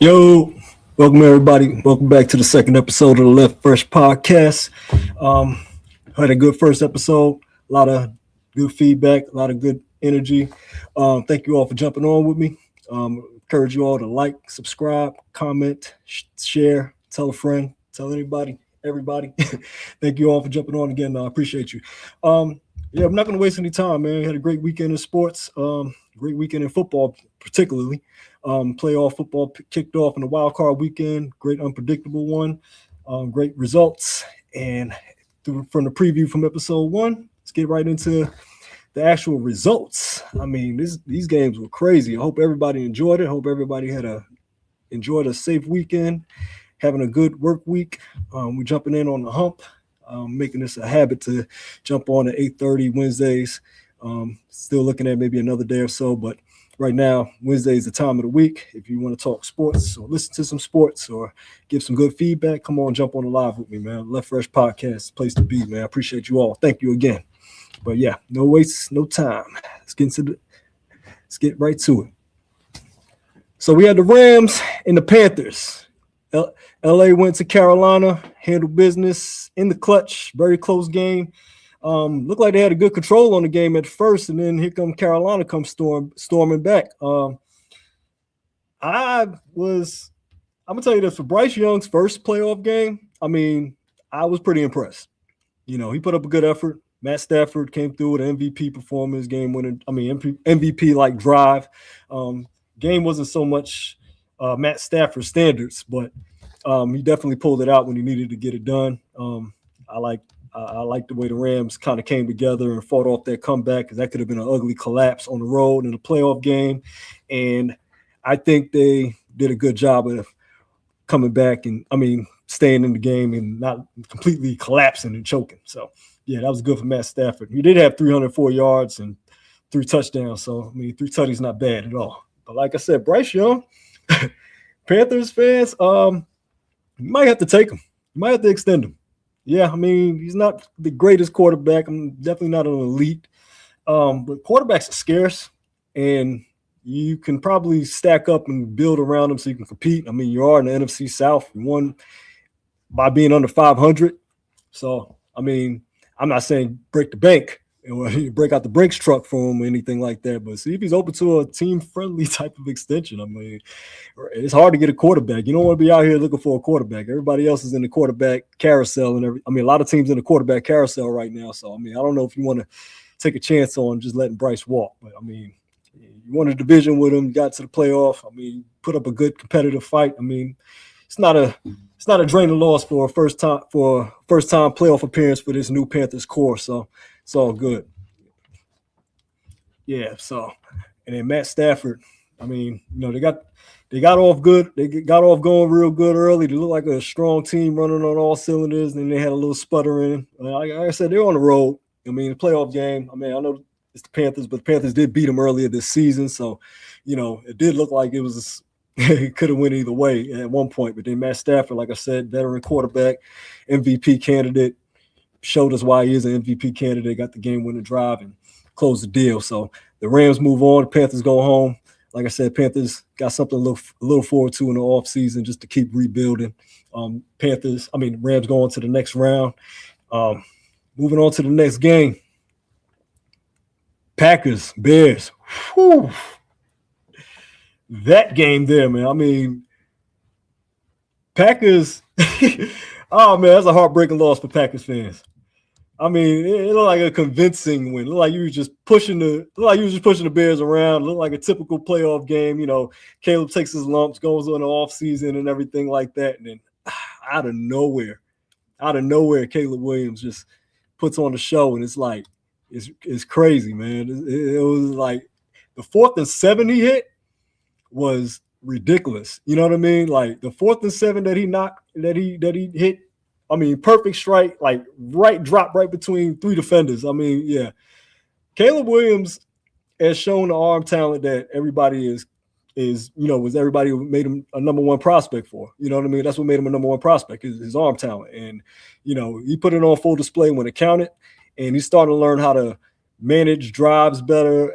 Yo, welcome everybody. Welcome back to the second episode of the Left Fresh podcast. Um, Had a good first episode, a lot of good feedback, a lot of good energy. Thank you all for jumping on with me. Encourage you all to like, subscribe, comment, share, tell a friend, tell anybody, everybody. Thank you all for jumping on again. I appreciate you. Yeah, I'm not going to waste any time, man. Had a great weekend in sports, great weekend in football, particularly. Playoff football kicked off in the wild card weekend. Great unpredictable one. Great results. And from the preview from episode one, let's get right into the actual results. I mean, these games were crazy. I hope everybody enjoyed it. I hope everybody enjoyed a safe weekend, having a good work week. We're jumping in on the hump, making this a habit to jump on at 8:30 Wednesdays. Still looking at maybe another day or so, but right now, Wednesday is the time of the week. If you want to talk sports or listen to some sports or give some good feedback, come on, jump on the live with me, man. Left Fresh Podcast, place to be, man. I appreciate you all. Thank you again. But yeah, no waste, no time. Let's get right to it. So we had the Rams and the Panthers. LA went to Carolina, handled business in the clutch, very close game. Looked like they had a good control on the game at first, and then here come Carolina storming back. I'm gonna tell you this, for Bryce Young's first playoff game, I mean, I was pretty impressed. You know, he put up a good effort. Matt Stafford came through with an MVP performance, game winning. I mean, MVP like drive. Game wasn't so much Matt Stafford standards, but he definitely pulled it out when he needed to get it done. I like the way the Rams kind of came together and fought off that comeback, because that could have been an ugly collapse on the road in a playoff game. And I think they did a good job of coming back and, staying in the game and not completely collapsing and choking. So, yeah, that was good for Matt Stafford. He did have 304 yards and 3 touchdowns. So, 3 tutties not bad at all. But like I said, Bryce Young, Panthers fans, you might have to take him. You might have to extend him. Yeah, he's not the greatest quarterback. I'm definitely not an elite. But quarterbacks are scarce, and you can probably stack up and build around them so you can compete. You are in the NFC South. You won by being under 500. So, I'm not saying break the bank or break out the Brinks truck for him or anything like that. But see if he's open to a team-friendly type of extension. It's hard to get a quarterback. You don't want to be out here looking for a quarterback. Everybody else is in the quarterback carousel, and a lot of teams in the quarterback carousel right now. So, I don't know if you want to take a chance on just letting Bryce walk. But, you won a division with him, got to the playoff. Put up a good competitive fight. It's not a draining loss for a first time playoff appearance for this new Panthers core. So it's all good. Yeah. So, and then Matt Stafford. They got off good. They got off going real good early. They looked like a strong team running on all cylinders. And then they had a little sputtering. Like I said, they're on the road. The playoff game. I know it's the Panthers, but the Panthers did beat them earlier this season. So, it did look like it could have went either way at one point. But then Matt Stafford, like I said, veteran quarterback, MVP candidate, showed us why he is an MVP candidate, got the game-winning drive and closed the deal. So the Rams move on. The Panthers go home. Like I said, Panthers got something to look forward to in the offseason just to keep rebuilding. Rams going to the next round. Moving on to the next game. Packers, Bears. Whew. That game there, man. Packers. Oh, man, that's a heartbreaking loss for Packers fans. It looked like a convincing win. It looked like you were just pushing the Bears around. It looked like a typical playoff game. Caleb takes his lumps, goes on the offseason and everything like that. And then out of nowhere, Caleb Williams just puts on the show, and it's like, it's crazy, man. It was like the 4th and 7 he hit was ridiculous. You know what I mean? Like the 4th and 7 that he hit. Perfect strike, like drop right between 3 defenders. Yeah. Caleb Williams has shown the arm talent that everybody was everybody made him a number one prospect for. You know what I mean? That's what made him a number one prospect, his arm talent. And, he put it on full display when it counted, and he's starting to learn how to manage drives better.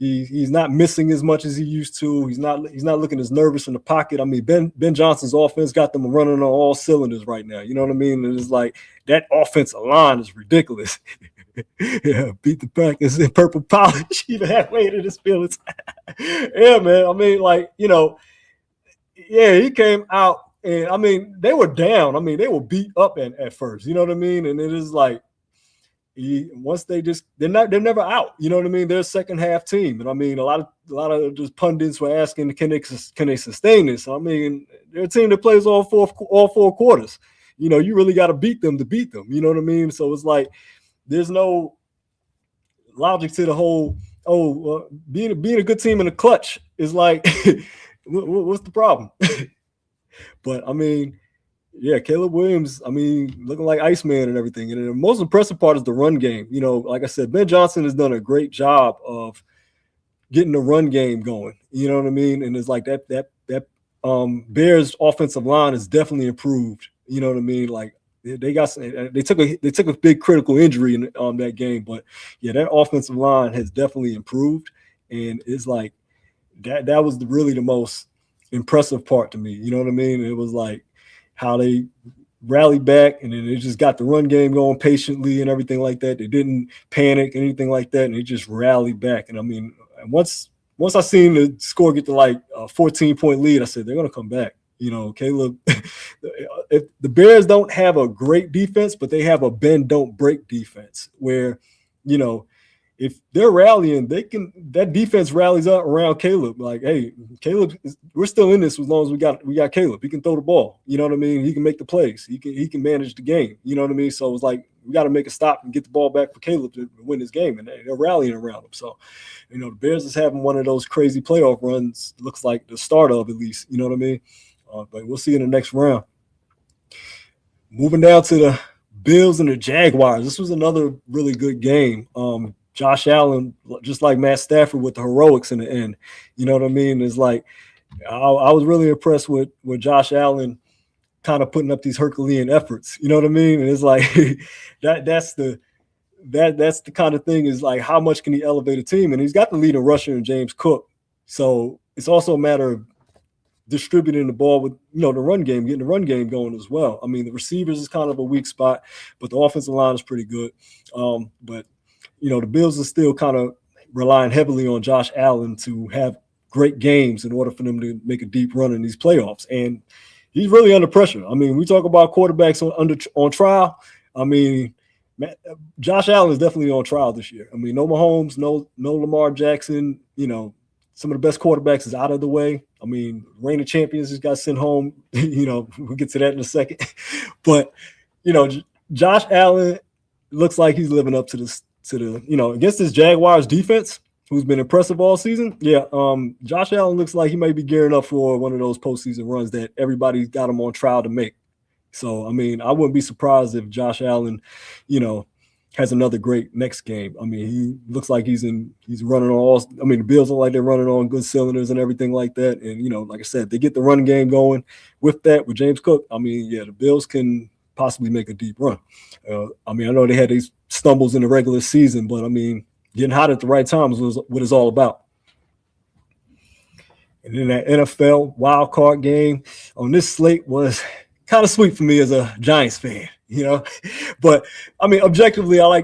He's not missing as much as he used to. He's not looking as nervous in the pocket. I mean, Ben Johnson's offense got them running on all cylinders right now. You know what I mean? And it's like that offensive line is ridiculous. Yeah, beat the Packers in purple polish even halfway to this field. Yeah, man. I mean, like, you know, yeah, he came out and I mean, they were down. I mean, they were beat up at first. You know what I mean? And it is like once they're never out. You know what I mean? They're a second half team, and I mean a lot of just pundits were asking, can they sustain this? I mean, they're a team that plays all four quarters. You know, you really got to beat them to beat them. You know what I mean? So it's like there's no logic to the whole. Being a good team in the clutch is like, what's the problem? But I mean. Yeah, Caleb Williams, I mean, looking like Iceman and everything. And the most impressive part is the run game. You know, like I said, Ben Johnson has done a great job of getting the run game going. You know what I mean? And it's like that Bears offensive line is definitely improved. You know what I mean? Like they took a big critical injury in that game, but yeah, that offensive line has definitely improved. And it's like that was really the most impressive part to me. You know what I mean? It was like how they rallied back, and then they just got the run game going patiently and everything like that. They didn't panic, anything like that, and they just rallied back. And I mean, once I seen the score get to like a 14-point lead, I said they're gonna come back. You know, Caleb. If the Bears don't have a great defense, but they have a bend don't break defense, where you know if they're rallying, that defense rallies up around Caleb. Like, hey, Caleb, we're still in this as long as we got Caleb. He can throw the ball. You know what I mean? He can make the plays. He can manage the game. You know what I mean? So it's like we got to make a stop and get the ball back for Caleb to win this game, and they're rallying around him. So, you know, the Bears is having one of those crazy playoff runs. Looks like the start of, at least. You know what I mean? But we'll see in the next round. Moving down to the Bills and the Jaguars. This was another really good game. Josh Allen, just like Matt Stafford, with the heroics in the end. You know what I mean? It's like I was really impressed with Josh Allen kind of putting up these Herculean efforts. You know what I mean? And it's like that's the kind of thing, is like how much can he elevate a team? And he's got the leading rusher in James Cook. So it's also a matter of distributing the ball with, you know, the run game, getting the run game going as well. I mean, the receivers is kind of a weak spot, but the offensive line is pretty good. But you know, the Bills are still kind of relying heavily on Josh Allen to have great games in order for them to make a deep run in these playoffs. And he's really under pressure. I mean, we talk about quarterbacks on trial. I mean, Josh Allen is definitely on trial this year. I mean, no Mahomes, no Lamar Jackson. You know, some of the best quarterbacks is out of the way. I mean, reigning champions just got sent home. You know, we'll get to that in a second. But, you know, Josh Allen looks like he's living up to the, you know, against this Jaguars defense, who's been impressive all season. Yeah, Josh Allen looks like he may be gearing up for one of those postseason runs that everybody's got him on trial to make. So, I mean, I wouldn't be surprised if Josh Allen, you know, has another great next game. I mean, he looks like he's running on all. I mean, the Bills look like they're running on good cylinders and everything like that. And, you know, like I said, they get the run game going with that, with James Cook. I mean, yeah, the Bills can possibly make a deep run. I mean, I know they had these stumbles in the regular season, but I mean, getting hot at the right times was what it's all about. And then that NFL wild card game on this slate was kind of sweet for me as a Giants fan, you know. But I mean, objectively, I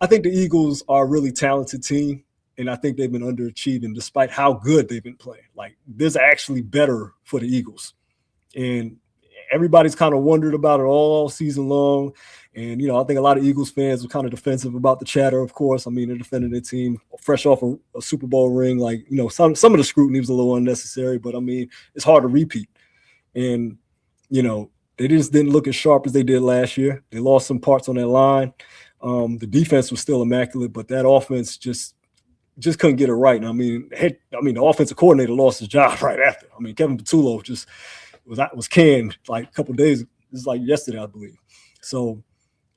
think the Eagles are a really talented team, and I think they've been underachieving despite how good they've been playing. Like, there's actually better for the Eagles, and everybody's kind of wondered about it all season long. And, you know, I think a lot of Eagles fans were kind of defensive about the chatter, of course. I mean, they're defending their team fresh off a Super Bowl ring. Like, you know, some of the scrutiny was a little unnecessary, but I mean, it's hard to repeat. And, you know, they just didn't look as sharp as they did last year. They lost some parts on their line. The defense was still immaculate, but that offense just couldn't get it right. And I mean, the offensive coordinator lost his job right after. I mean, Kevin Patullo just was canned like a couple of days. This is like yesterday, I believe. So,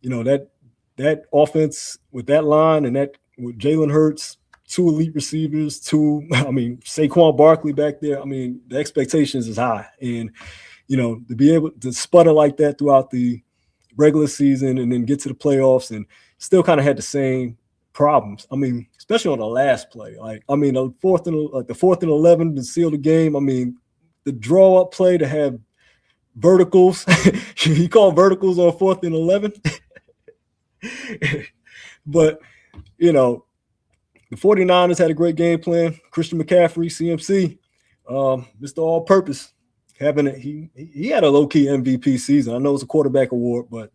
you know, that offense with that line and that with Jalen Hurts, two elite receivers, Saquon Barkley back there. I mean, the expectations is high. And, you know, to be able to sputter like that throughout the regular season and then get to the playoffs and still kind of had the same problems. I mean, especially on the last play. The fourth and 11 to seal the game. I mean, the draw up play to have verticals. He called verticals on 4th and 11. But, you know, the 49ers had a great game plan. Christian McCaffrey, CMC, Mr. All-Purpose. He had a low-key MVP season. I know it's a quarterback award, but,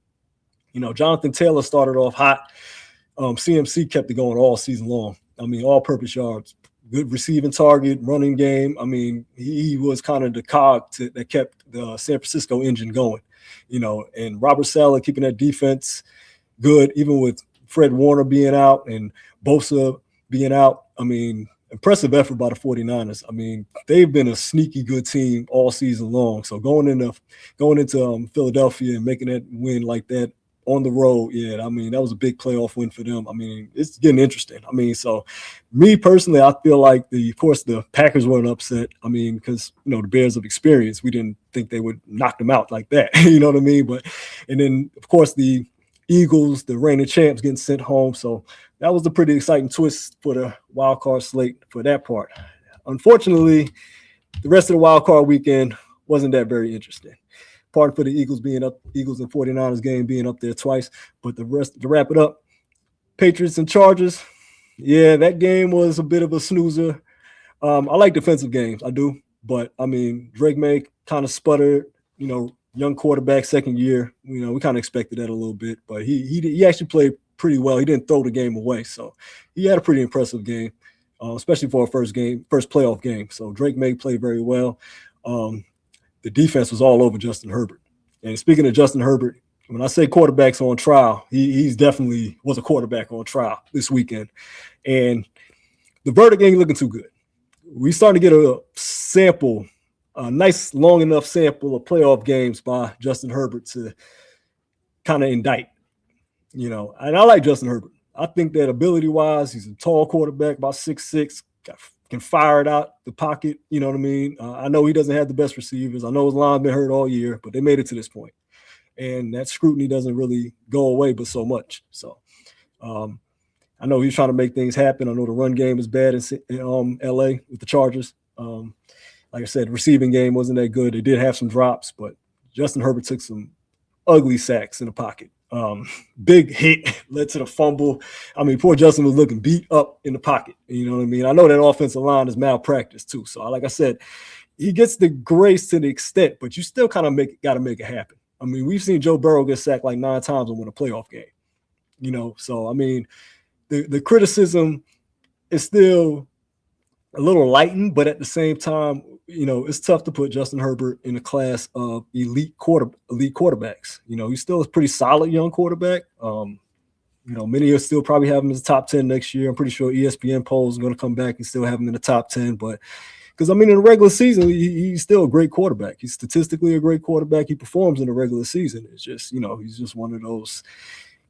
you know, Jonathan Taylor started off hot. CMC kept it going all season long. I mean, all-purpose yards, good receiving target, running game. I mean, he was kind of the cog that kept the San Francisco engine going, you know, and Robert Saleh keeping that defense good, even with Fred Warner being out and Bosa being out. I mean, impressive effort by the 49ers. I mean, they've been a sneaky good team all season long. So going into Philadelphia and making that win like that on the road, yeah, I mean, that was a big playoff win for them. I mean, it's getting interesting. I mean, so me personally, I feel like of course the Packers weren't upset. I mean, because, you know, the Bears of experience, we didn't think they would knock them out like that. You know what I mean? And then of course the Eagles, the reigning champs, getting sent home. So that was a pretty exciting twist for the wild card slate for that part. Unfortunately, the rest of the wild card weekend wasn't that very interesting. Part for the Eagles and 49ers game being up there twice. But to wrap it up, Patriots and Chargers. Yeah, that game was a bit of a snoozer. I like defensive games, I do. But I mean, Drake May kind of sputtered, you know, young quarterback, second year. You know, we kind of expected that a little bit, but he actually played pretty well. He didn't throw the game away. So he had a pretty impressive game, especially for a first playoff game. So Drake May played very well. The defense was all over Justin Herbert. And speaking of Justin Herbert, when I say quarterbacks on trial, he's definitely was a quarterback on trial this weekend. And the verdict ain't looking too good. We starting to get a nice long enough sample of playoff games by Justin Herbert to kind of indict, you know. And I like Justin Herbert. I think that ability-wise, he's a tall quarterback, about 6'6", can fire it out the pocket, you know what I mean? I know he doesn't have the best receivers. I know his line been hurt all year, but they made it to this point. And that scrutiny doesn't really go away but so much. So I know he's trying to make things happen. I know the run game is bad in L.A. with the Chargers. Like I said, the receiving game wasn't that good. They did have some drops, but Justin Herbert took some ugly sacks in the pocket. Big hit led to the fumble. I mean, poor Justin was looking beat up in the pocket. You know what I mean? I know that offensive line is malpractice too. So like I said, he gets the grace to the extent, but you still kind of got to make it happen. I mean, we've seen Joe Burrow get sacked like 9 times and win a playoff game, you know? So, I mean, the criticism is still a little lightened, but at the same time, you know, it's tough to put Justin Herbert in a class of elite quarterbacks. You know, he's still a pretty solid young quarterback. You know, many will still probably have him as a top 10 next year. I'm pretty sure ESPN polls are going to come back and still have him in the top 10. But because, I mean, in the regular season, he's still a great quarterback. He's statistically a great quarterback. He performs in the regular season. It's just, you know, he's just one of those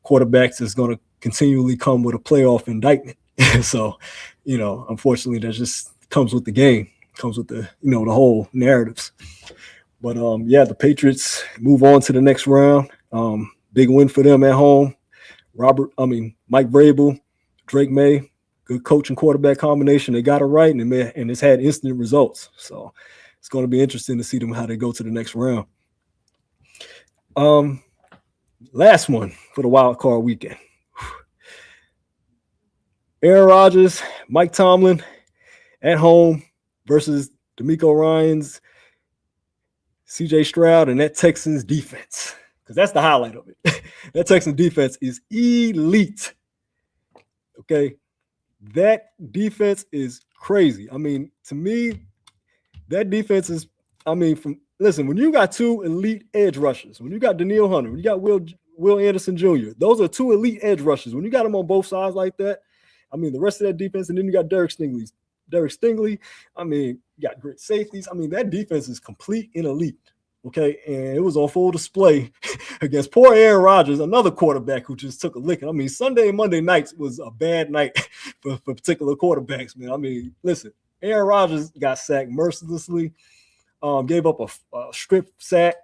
quarterbacks that's going to continually come with a playoff indictment. So, you know, unfortunately, that just comes with the game, comes with the, you know, the whole narratives. But, yeah, the Patriots move on to the next round. Big win for them at home. Mike Vrabel, Drake May, good coach and quarterback combination. They got it right, and it's had instant results. So it's going to be interesting to see them how they go to the next round. Last one for the wild card weekend. Aaron Rodgers, Mike Tomlin at home versus DeMeco Ryans, CJ Stroud, and that Texans defense. Because that's the highlight of it. That Texans defense is elite. Okay? That defense is crazy. I mean, to me, that defense is, I mean, when you got 2 elite edge rushers, when you got Danielle Hunter, when you got Will Anderson Jr., those are 2 elite edge rushers. When you got them on both sides like that, I mean, the rest of that defense, and then you got Derek Stingley. I mean, you got great safeties. I mean, that defense is complete and elite. Okay, and it was on full display against poor Aaron Rodgers, another quarterback who just took a licking. I mean, Sunday and Monday nights was a bad night for particular quarterbacks, man. I mean, listen, Aaron Rodgers got sacked mercilessly, gave up a strip sack,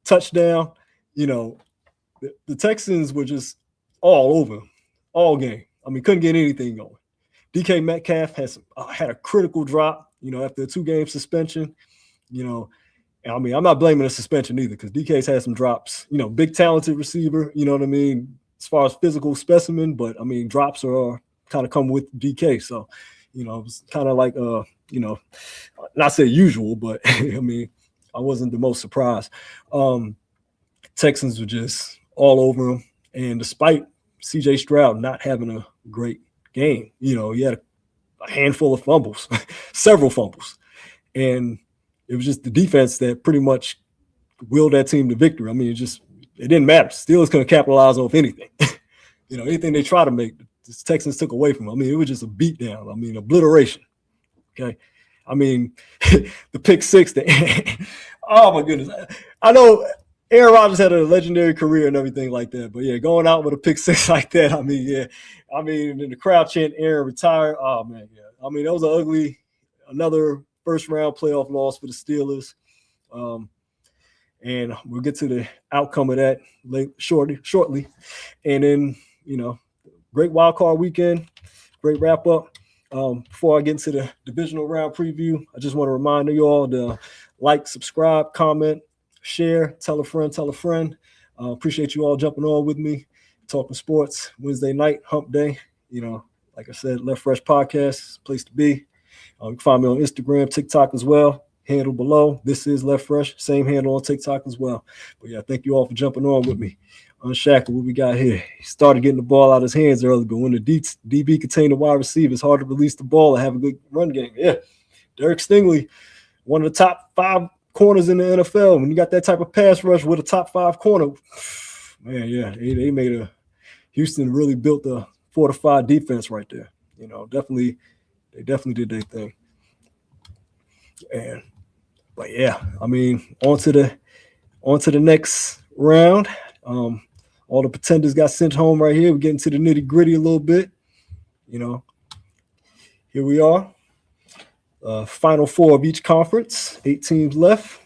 touchdown. You know, the Texans were just all over all game. I mean, couldn't get anything going. DK Metcalf had a critical drop, after a 2-game suspension. I mean, I'm not blaming the suspension either because DK's had some drops. Big talented receiver, you know what I mean, as far as physical specimen, but I mean, drops are kind of come with DK. So, it's kind of like not say usual, but I mean, I wasn't the most surprised. Texans were just all over him. And despite CJ Stroud not having a great game, he had a handful of fumbles, several fumbles. And it was just the defense that pretty much willed that team to victory. I mean, it didn't matter. Steelers couldn't capitalize off anything. Anything they try to make, the Texans took away from them. I mean, it was just a beatdown. I mean, obliteration. Okay. I mean, the pick six, oh my goodness. I know Aaron Rodgers had a legendary career and everything like that, but yeah, going out with a pick six like that, I mean, yeah. I mean, in the crowd chant Aaron retire. Oh man, yeah. I mean, that was another first round playoff loss for the Steelers. And we'll get to the outcome of that shortly. And then, great wild card weekend, great wrap up. Before I get into the divisional round preview, I just want to remind you all to like, subscribe, comment, share, tell a friend. Appreciate you all jumping on with me, talking sports Wednesday night, hump day. Like I said, Left Fresh Podcast, place to be. You can find me on Instagram, TikTok as well. Handle below. This is Left Fresh. Same handle on TikTok as well. But yeah, thank you all for jumping on with me. Unshackled, what we got here. He started getting the ball out of his hands early, but when the DB contain the wide receiver, it's hard to release the ball and have a good run game. Yeah. Derek Stingley, one of the top 5 corners in the NFL. When you got that type of pass rush with a top 5 corner, man, yeah, they made Houston really built a fortified defense right there. They definitely did their thing. But yeah, I mean, on to the next round. All the pretenders got sent home right here. We're getting to the nitty gritty a little bit. Here we are. Final 4 of each conference. 8 teams left.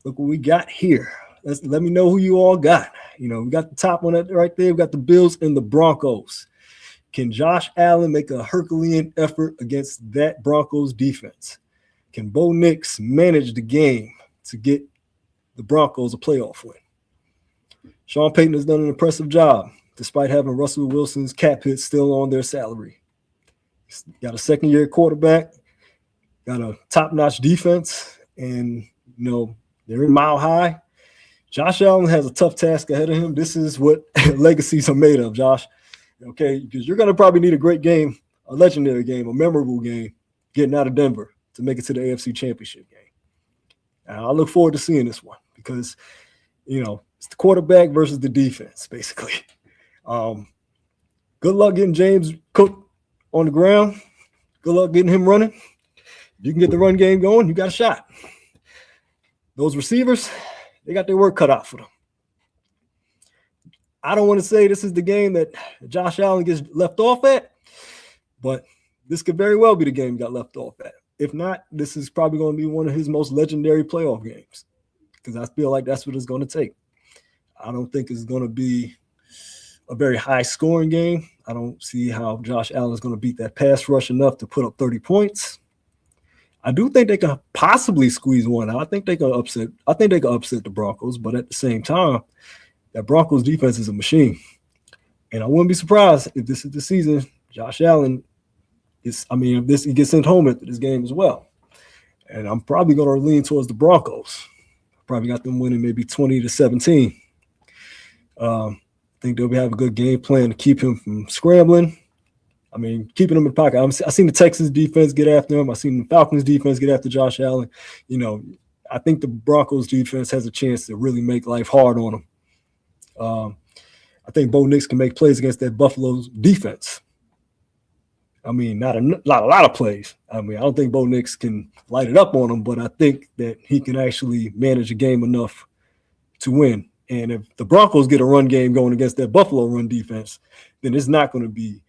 Look what we got here. Let me know who you all got. We got the top one right there. We got the Bills and the Broncos. Can Josh Allen make a Herculean effort against that Broncos defense? Can Bo Nix manage the game to get the Broncos a playoff win? Sean Payton has done an impressive job, despite having Russell Wilson's cap hit still on their salary. He's got a second-year quarterback, got a top-notch defense, and, they're in Mile High. Josh Allen has a tough task ahead of him. This is what legacies are made of, Josh. Okay, because you're going to probably need a great game, a legendary game, a memorable game, getting out of Denver to make it to the AFC Championship game. And I look forward to seeing this one because, it's the quarterback versus the defense, basically. Good luck getting James Cook on the ground. Good luck getting him running. If you can get the run game going, you got a shot. Those receivers, they got their work cut out for them. I don't want to say this is the game that Josh Allen gets left off at, but this could very well be the game he got left off at. If not, this is probably going to be one of his most legendary playoff games because I feel like that's what it's going to take. I don't think it's going to be a very high-scoring game. I don't see how Josh Allen is going to beat that pass rush enough to put up 30 points. I do think they can possibly squeeze one out. I think they can upset the Broncos, but at the same time, that Broncos defense is a machine. And I wouldn't be surprised if this is the season Josh Allen he gets sent home after this game as well. And I'm probably going to lean towards the Broncos. Probably got them winning maybe 20-17. I think they'll have a good game plan to keep him from scrambling. I mean, keeping him in the pocket. I seen the Texans defense get after him. I seen the Falcons defense get after Josh Allen. I think the Broncos defense has a chance to really make life hard on him. I think Bo Nix can make plays against that Buffalo's defense. I mean, not a lot of plays. I mean, I don't think Bo Nix can light it up on him, but I think that he can actually manage a game enough to win. And if the Broncos get a run game going against that Buffalo run defense, then it's not going to be,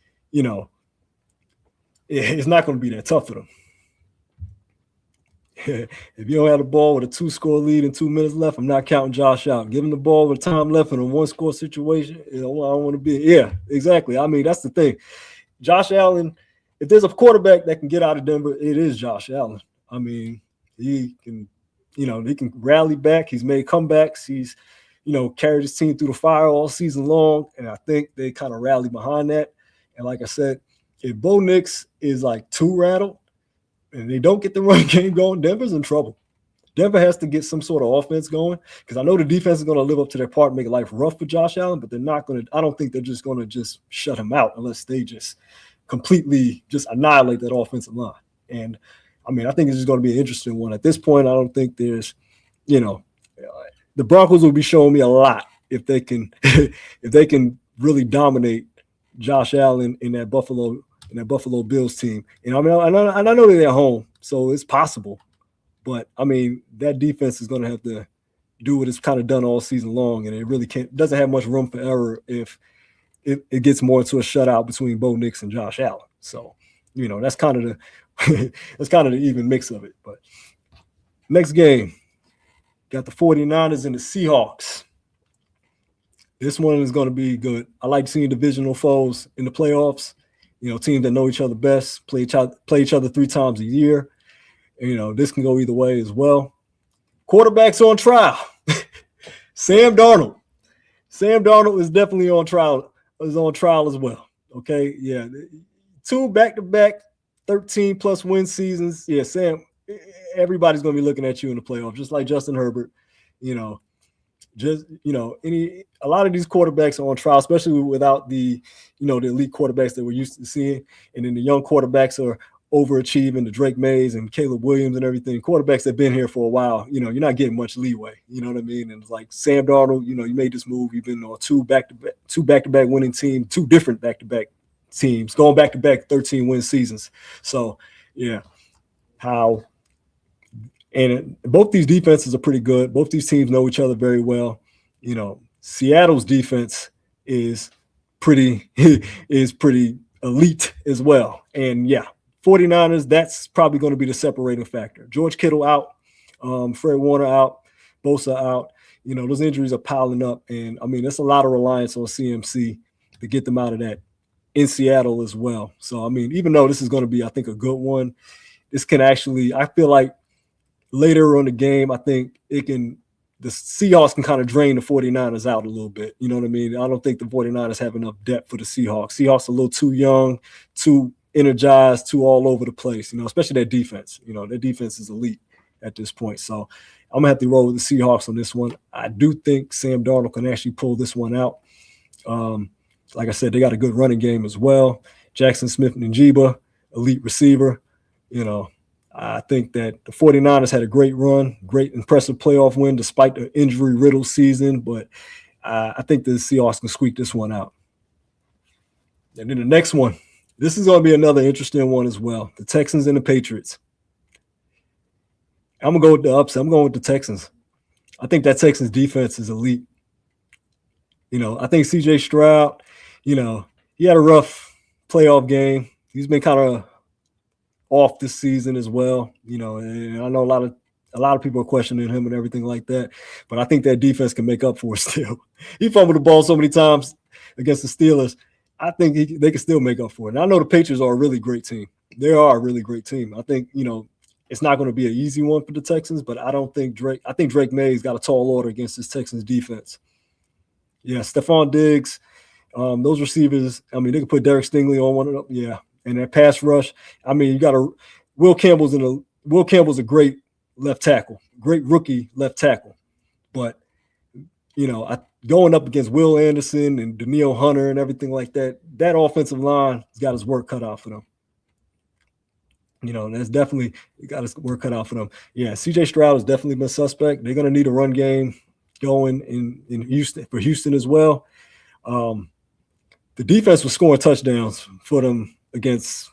it's not going to be that tough for them. If you don't have the ball with a 2-score lead and 2 minutes left, I'm not counting Josh out. Give him the ball with time left in a 1-score situation. I don't want to be. Yeah, exactly. I mean, that's the thing. Josh Allen, if there's a quarterback that can get out of Denver, it is Josh Allen. I mean, he can rally back. He's made comebacks. He's, carried his team through the fire all season long. And I think they kind of rally behind that. And like I said, if Bo Nix is like too rattled and they don't get the run game going, Denver's in trouble. Denver has to get some sort of offense going because I know the defense is going to live up to their part and make life rough for Josh Allen, but they're not going to – I don't think they're just going to just shut him out unless they just completely just annihilate that offensive line. And, I mean, I think it's just going to be an interesting one. At this point, I don't think there's the Broncos will be showing me a lot if they can really dominate Josh Allen in that Buffalo Bills team. And I mean, I know they're at home, so it's possible. But I mean, that defense is going to have to do what it's kind of done all season long, and it really doesn't have much room for error if it gets more into a shutout between Bo Nix and Josh Allen. So, that's kind of the even mix of it. But next game, got the 49ers and the Seahawks. This one is going to be good. I like seeing divisional foes in the playoffs. Teams that know each other best, play each other 3 times a year. This can go either way as well. Quarterbacks on trial. Sam Darnold. Sam Darnold is definitely on trial. Is on trial as well. Okay, yeah, 2 back-to-back 13+ win seasons. Yeah, Sam. Everybody's going to be looking at you in the playoffs, just like Justin Herbert. A lot of these quarterbacks are on trial, especially without the elite quarterbacks that we're used to seeing, and then the young quarterbacks are overachieving, the Drake Mays and Caleb Williams and everything. Quarterbacks that have been here for a while, you're not getting much leeway. You know what I mean? And it's like Sam Darnold, you made this move. You've been on 2 back-to-back winning teams, 2 different back-to-back teams, going back-to-back 13-win seasons. So, yeah, and both these defenses are pretty good. Both these teams know each other very well. Seattle's defense is pretty elite as well. And yeah, 49ers, that's probably going to be the separating factor. George Kittle out, Fred Warner out, Bosa out. Those injuries are piling up. And I mean, that's a lot of reliance on CMC to get them out of that in Seattle as well. So, I mean, even though this is going to be, I think, a good one, this can actually, I feel like later on the game, I think the Seahawks can kind of drain the 49ers out a little bit. You know what I mean? I don't think the 49ers have enough depth for the Seahawks. Seahawks are a little too young, too energized, too all over the place, especially their defense. Their defense is elite at this point. So I'm going to have to roll with the Seahawks on this one. I do think Sam Darnold can actually pull this one out. Like I said, they got a good running game as well. Jackson Smith-Njigba, elite receiver. I think that the 49ers had a great run, great impressive playoff win despite the injury-riddled season, but I think the Seahawks can squeak this one out. And then the next one, this is going to be another interesting one as well. The Texans and the Patriots. I'm going to go with the upset. I'm going with the Texans. I think that Texans defense is elite. I think CJ Stroud, he had a rough playoff game. He's been kind of off this season as well, and I know a lot of people are questioning him and everything like that, but I think that defense can make up for it still. He fumbled the ball so many times against the Steelers. I think they can still make up for it. And I know the Patriots are a really great team. They are a really great team. I think, it's not going to be an easy one for the Texans, but I think Drake May's got a tall order against this Texans defense. Yeah, Stephon Diggs, those receivers, I mean, they can put Derek Stingley on one of them. Yeah. And that pass rush, I mean, Will Campbell's a great left tackle, great rookie left tackle. But, going up against Will Anderson and Danielle Hunter and everything like that, that offensive line has got his work cut out for them. That's definitely got his work cut out for them. Yeah, CJ Stroud has definitely been suspect. They're going to need a run game going in Houston as well. The defense was scoring touchdowns for them against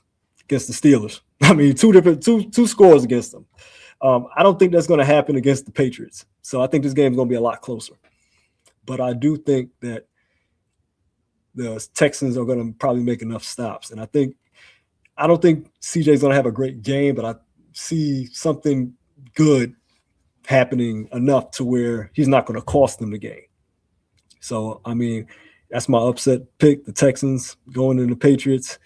the Steelers. I mean, two scores against them. I don't think that's going to happen against the Patriots. So I think this game is going to be a lot closer. But I do think that the Texans are going to probably make enough stops. And I don't think CJ's going to have a great game, but I see something good happening enough to where he's not going to cost them the game. So, I mean, that's my upset pick, the Texans going into the Patriots.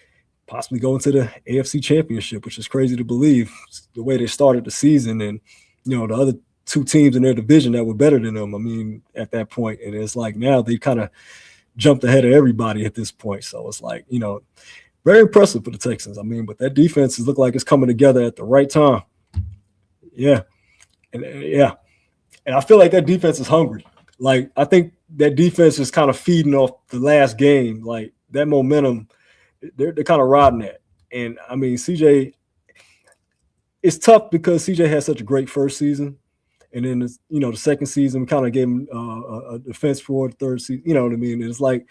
possibly go into the AFC Championship, which is crazy to believe the way they started the season, and the other two teams in their division that were better than them. I mean, at that point, and it's like now they kind of jumped ahead of everybody at this point. So it's like, very impressive for the Texans. I mean, but that defense look like it's coming together at the right time. Yeah. And I feel like that defense is hungry. Like, I think that defense is kind of feeding off the last game. Like, that momentum, they're kind of riding that. And, I mean, CJ, it's tough because CJ had such a great first season. And then, the second season, we kind of gave him a defense for the third season. You know what I mean? And it's like,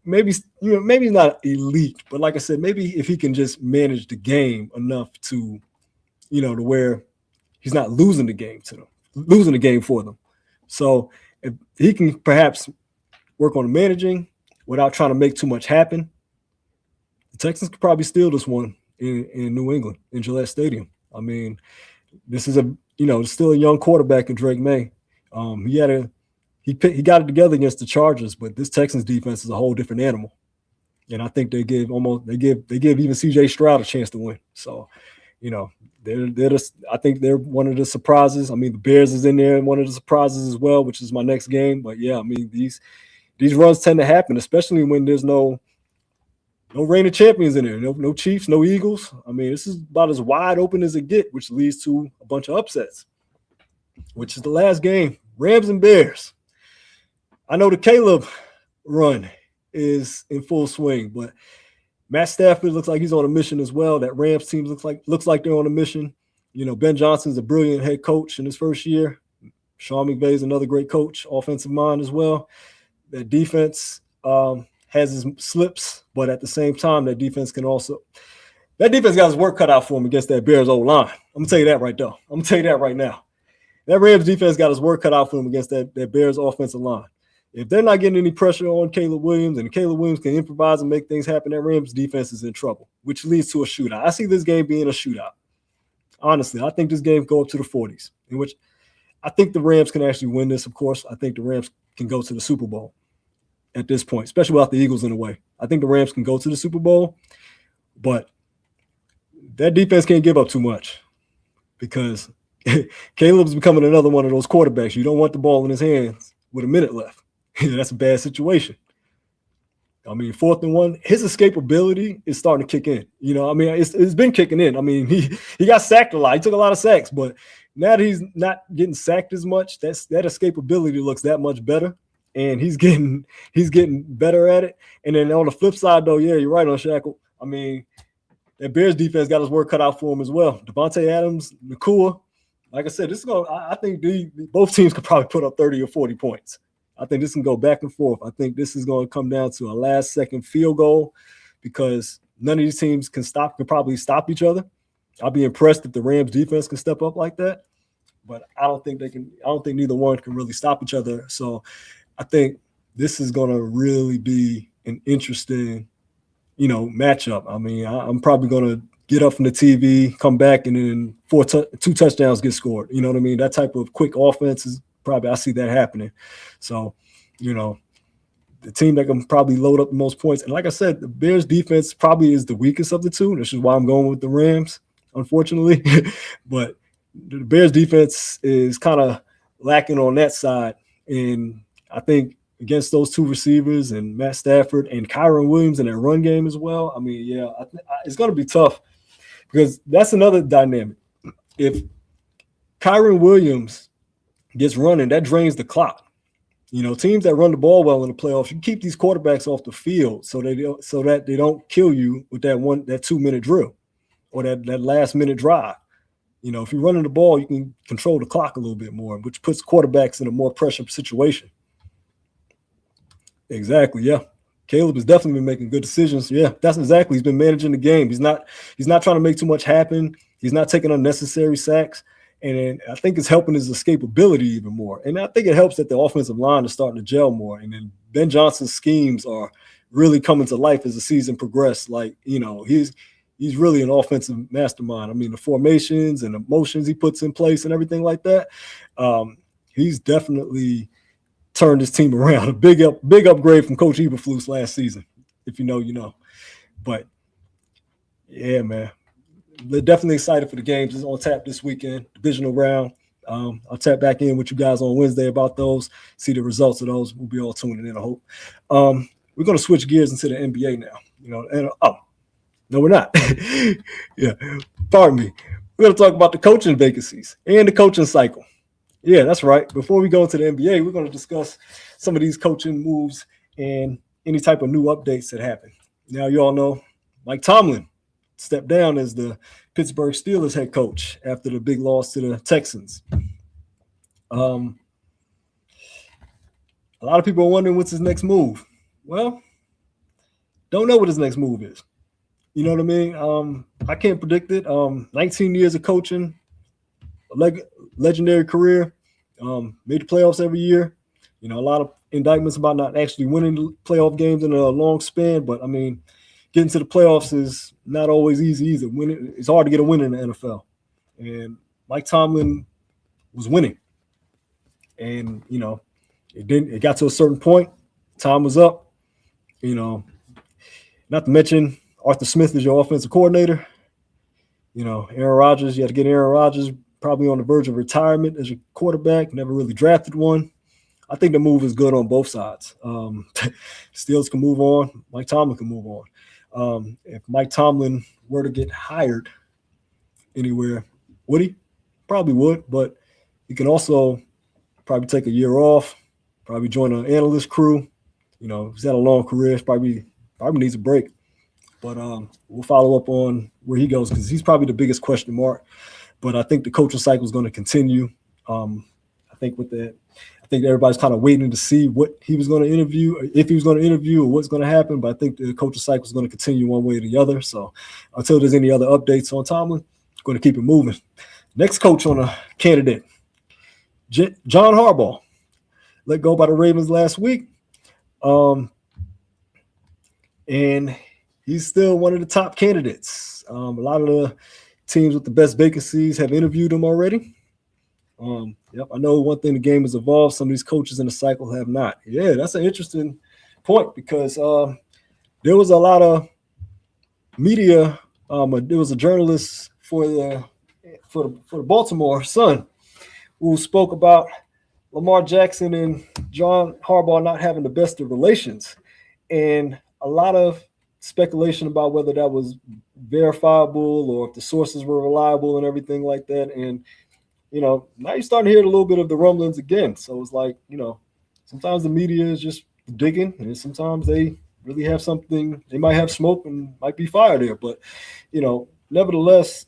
maybe he's not elite, but like I said, maybe if he can just manage the game enough to, to where he's not losing the game for them. So if he can perhaps work on managing without trying to make too much happen, the Texans could probably steal this one in New England, in Gillette Stadium. I mean, this is still a young quarterback in Drake May. He got it together against the Chargers, but this Texans defense is a whole different animal. And I think they give even CJ Stroud a chance to win. So, I think they're one of the surprises. I mean, the Bears is in there and one of the surprises as well, which is my next game. But yeah, I mean, these runs tend to happen, especially when there's no reigning champions in there, no Chiefs, no Eagles. I mean, this is about as wide open as it gets, which leads to a bunch of upsets, which is the last game, Rams and Bears. I know the Caleb run is in full swing, but Matt Stafford looks like he's on a mission as well. That Rams team looks like they're on a mission. Ben Johnson's a brilliant head coach in his first year. Sean McVay is another great coach, offensive mind as well. That defense has his slips, but at the same time, that defense got his work cut out for him against that Bears old line. I'm gonna tell you that right now. I'm gonna tell you that right now. That Rams defense got his work cut out for him against that Bears offensive line. If they're not getting any pressure on Caleb Williams and Caleb Williams can improvise and make things happen, that Rams defense is in trouble, which leads to a shootout. I see this game being a shootout. Honestly, I think this game go up to the 40s, in which I think the Rams can actually win this, of course. I think the Rams can go to the Super Bowl at this point, especially without the Eagles in the way. I think the Rams can go to the Super Bowl, but that defense can't give up too much because Caleb's becoming another one of those quarterbacks. You don't want the ball in his hands with a minute left. That's a bad situation. I mean, 4th and 1, his escapability is starting to kick in. It's been kicking in. I mean, he got sacked a lot. He took a lot of sacks, but now that he's not getting sacked as much, that escapability looks that much better, and he's getting better at it. And then on the flip side, though, yeah, you're right on Shackle. I mean, that Bears defense got his work cut out for him as well. Devontae Adams, Nakua. Like I said, I think both teams could probably put up 30 or 40 points. I think this can go back and forth. I think this is going to come down to a last-second field goal because none of these teams can probably stop each other. I'll be impressed if the Rams defense can step up like that, but I don't think they can. I don't think neither one can really stop each other. So I think this is going to really be an interesting, matchup. I mean, I'm probably going to get up from the TV, come back, and then 2 touchdowns get scored. You know what I mean? That type of quick offense is probably, I see that happening. So, the team that can probably load up the most points. And like I said, the Bears defense probably is the weakest of the two. This is why I'm going with the Rams, unfortunately. But the Bears defense is kind of lacking on that side. And I think against those 2 receivers and Matt Stafford and Kyron Williams in their run game as well, I mean, yeah, it's going to be tough because that's another dynamic. If Kyron Williams gets running, that drains the clock. Teams that run the ball well in the playoffs, you keep these quarterbacks off the field so that they don't kill you with that 2-minute drill or that last minute drive. If you're running the ball, you can control the clock a little bit more, which puts quarterbacks in a more pressure situation. Exactly, yeah. Caleb has definitely been making good decisions. Yeah, that's exactly. He's been managing the game. He's not trying to make too much happen. He's not taking unnecessary sacks. And I think it's helping his escapability even more. And I think it helps that the offensive line is starting to gel more. And then Ben Johnson's schemes are really coming to life as the season progressed. Like, he's really an offensive mastermind. I mean, the formations and the motions he puts in place and everything like that. He's definitely turned his team around. A big upgrade from Coach Eberflus last season. If you know, you know. But Yeah, man. We're definitely excited for the games. It's on tap this weekend, divisional round. I'll tap back in with you guys on Wednesday about those, see the results of those. We'll be all tuning in, I hope. We're going to switch gears into the NBA now. And no, we're not. Yeah, pardon me. We're going to talk about the coaching vacancies and the coaching cycle. Yeah, that's right. Before we go into the NBA, we're going to discuss some of these coaching moves and any type of new updates that happen. Now, you all know Mike Tomlin stepped down as the Pittsburgh Steelers head coach after the big loss to the Texans. A lot of people are wondering what's his next move. Well, don't know what his next move is. You know what I mean? I can't predict it. 19 years of coaching, legendary career, made the playoffs every year. A lot of indictments about not actually winning playoff games in a long span, but I mean, getting to the playoffs is not always easy either. It's hard to get a win in the NFL. And Mike Tomlin was winning. And, it got to a certain point. Time was up. Not to mention Arthur Smith is your offensive coordinator. Aaron Rodgers, you had to get Aaron Rodgers probably on the verge of retirement as your quarterback, never really drafted one. I think the move is good on both sides. Steelers can move on. Mike Tomlin can move on. If Mike Tomlin were to get hired anywhere, would he? Probably would, but he can also probably take a year off, probably join an analyst crew. He's had a long career, probably needs a break. But we'll follow up on where he goes because he's probably the biggest question mark. But I think the coaching cycle is going to continue. I think everybody's kind of waiting to see what he was going to interview, if he was going to interview or what's going to happen. But I think the coaching cycle is going to continue one way or the other. So until there's any other updates on Tomlin, I'm going to keep it moving. Next coach on a candidate, John Harbaugh, let go by the Ravens last week. And he's still one of the top candidates. A lot of the teams with the best vacancies have interviewed him already. I know one thing, the game has evolved. Some of these coaches in the cycle have not. Yeah, that's an interesting point because there was a lot of media. There was a journalist for the Baltimore Sun who spoke about Lamar Jackson and John Harbaugh not having the best of relations, and a lot of speculation about whether that was verifiable or if the sources were reliable and everything like that. And now you're starting to hear a little bit of the rumblings again. So it's like, sometimes the media is just digging, and sometimes they really have something. They might have smoke and might be fire there. But, nevertheless,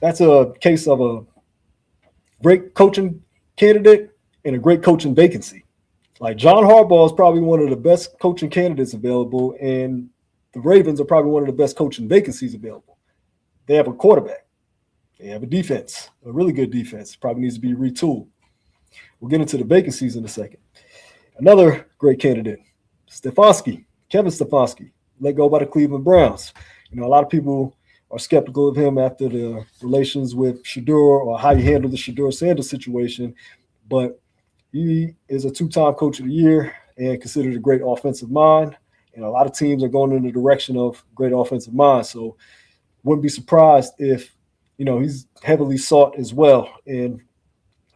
that's a case of a great coaching candidate and a great coaching vacancy. Like John Harbaugh is probably one of the best coaching candidates available, and the Ravens are probably one of the best coaching vacancies available. They have a quarterback. They have a defense, a really good defense. Probably needs to be retooled. We'll get into the vacancies in a second. Another great candidate, Kevin Stefanski, let go by the Cleveland Browns. A lot of people are skeptical of him after the relations with Shedeur or how he handled the Shedeur Sanders situation, but he is a two-time coach of the year and considered a great offensive mind. And a lot of teams are going in the direction of great offensive minds. So wouldn't be surprised if, he's heavily sought as well in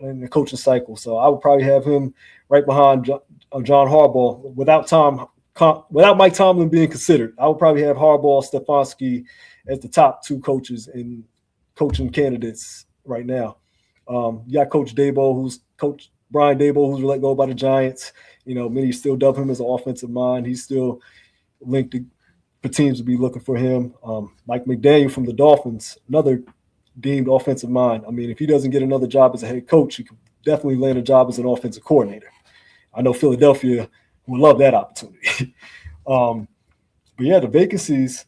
the coaching cycle. So I would probably have him right behind John Harbaugh without Mike Tomlin being considered. I would probably have Harbaugh, Stefanski as the top two coaches in coaching candidates right now. You got Coach Dabo, who's Brian Dable, who's let go by the Giants. Many still dub him as an offensive mind. He's still linked for teams to be looking for him. Mike McDaniel from the Dolphins, another deemed offensive mind. I mean, if he doesn't get another job as a head coach, he could definitely land a job as an offensive coordinator. I know Philadelphia would love that opportunity. But yeah, the vacancies,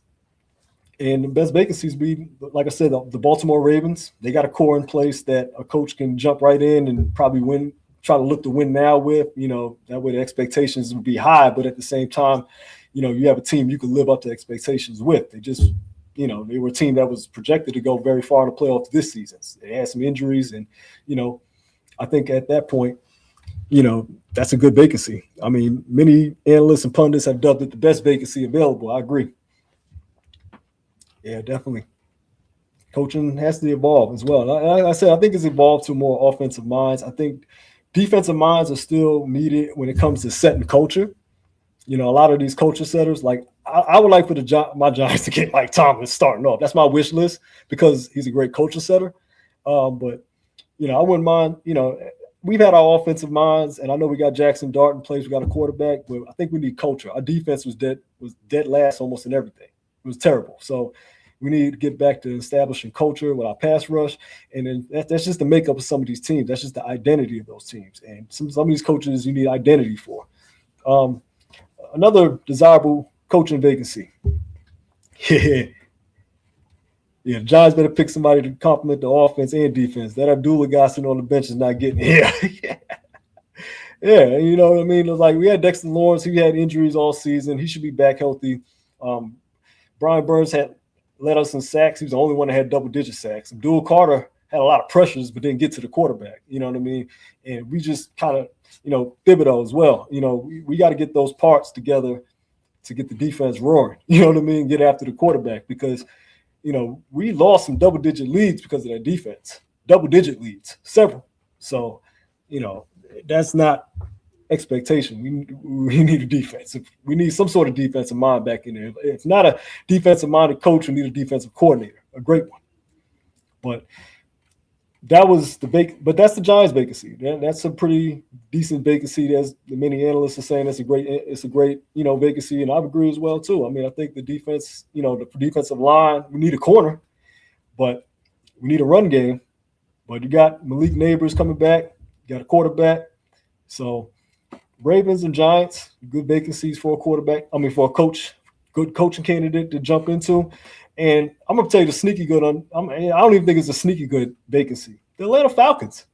and the best vacancies be, like I said, the Baltimore Ravens. They got a core in place that a coach can jump right in and probably try to look to win now with. That way the expectations would be high, but at the same time, you have a team you can live up to expectations with. They just, they were a team that was projected to go very far in the playoffs this season. They had some injuries, and, I think at that point, that's a good vacancy. I mean, many analysts and pundits have dubbed it the best vacancy available. I agree. Yeah, definitely. Coaching has to evolve as well. Like I said, I think it's evolved to more offensive minds. I think defensive minds are still needed when it comes to setting culture. You know, a lot of these culture setters, like I would like for my Giants to get Mike Tomlin starting off. That's my wish list because he's a great culture setter. But you know, I wouldn't mind. You know, we've had our offensive minds, and I know we got Jackson Dart in place. We got a quarterback, but I think we need culture. Our defense was dead last almost in everything. It was terrible. So we need to get back to establishing culture with our pass rush, and then that's just the makeup of some of these teams. That's just the identity of those teams, and some of these coaches you need identity for. Another desirable coaching vacancy. Yeah, the Giants better pick somebody to complement the offense and defense. That Abdullah guy sitting on the bench is not getting here. Yeah, you know what I mean? It was like we had Dexter Lawrence. He had injuries all season. He should be back healthy. Brian Burns had led us in sacks. He was the only one that had double-digit sacks. Abdul Carter had a lot of pressures, but didn't get to the quarterback. You know what I mean? And we just kind of, you know, Thibodeau as well. You know, we got to get those parts together to get the defense roaring. You know what I mean? Get after the quarterback because, you know, we lost some double-digit leads because of that defense. Double-digit leads, several. So, you know, that's not expectation. We need a defense. We need some sort of defensive mind back in there. If not a defensive-minded coach, we need a defensive coordinator, a great one. But that's the Giants vacancy. That's a pretty decent vacancy. As many analysts are saying, it's a great, you know, vacancy, and I agree as well too. I mean, I think the defense, you know, the defensive line, we need a corner, but we need a run game. But you got Malik Neighbors coming back, you got a quarterback. So Ravens and Giants, good vacancies for a quarterback. I mean, for a coach, good coaching candidate to jump into. And I'm going to tell you the sneaky good I don't even think it's a sneaky good vacancy. The Atlanta Falcons.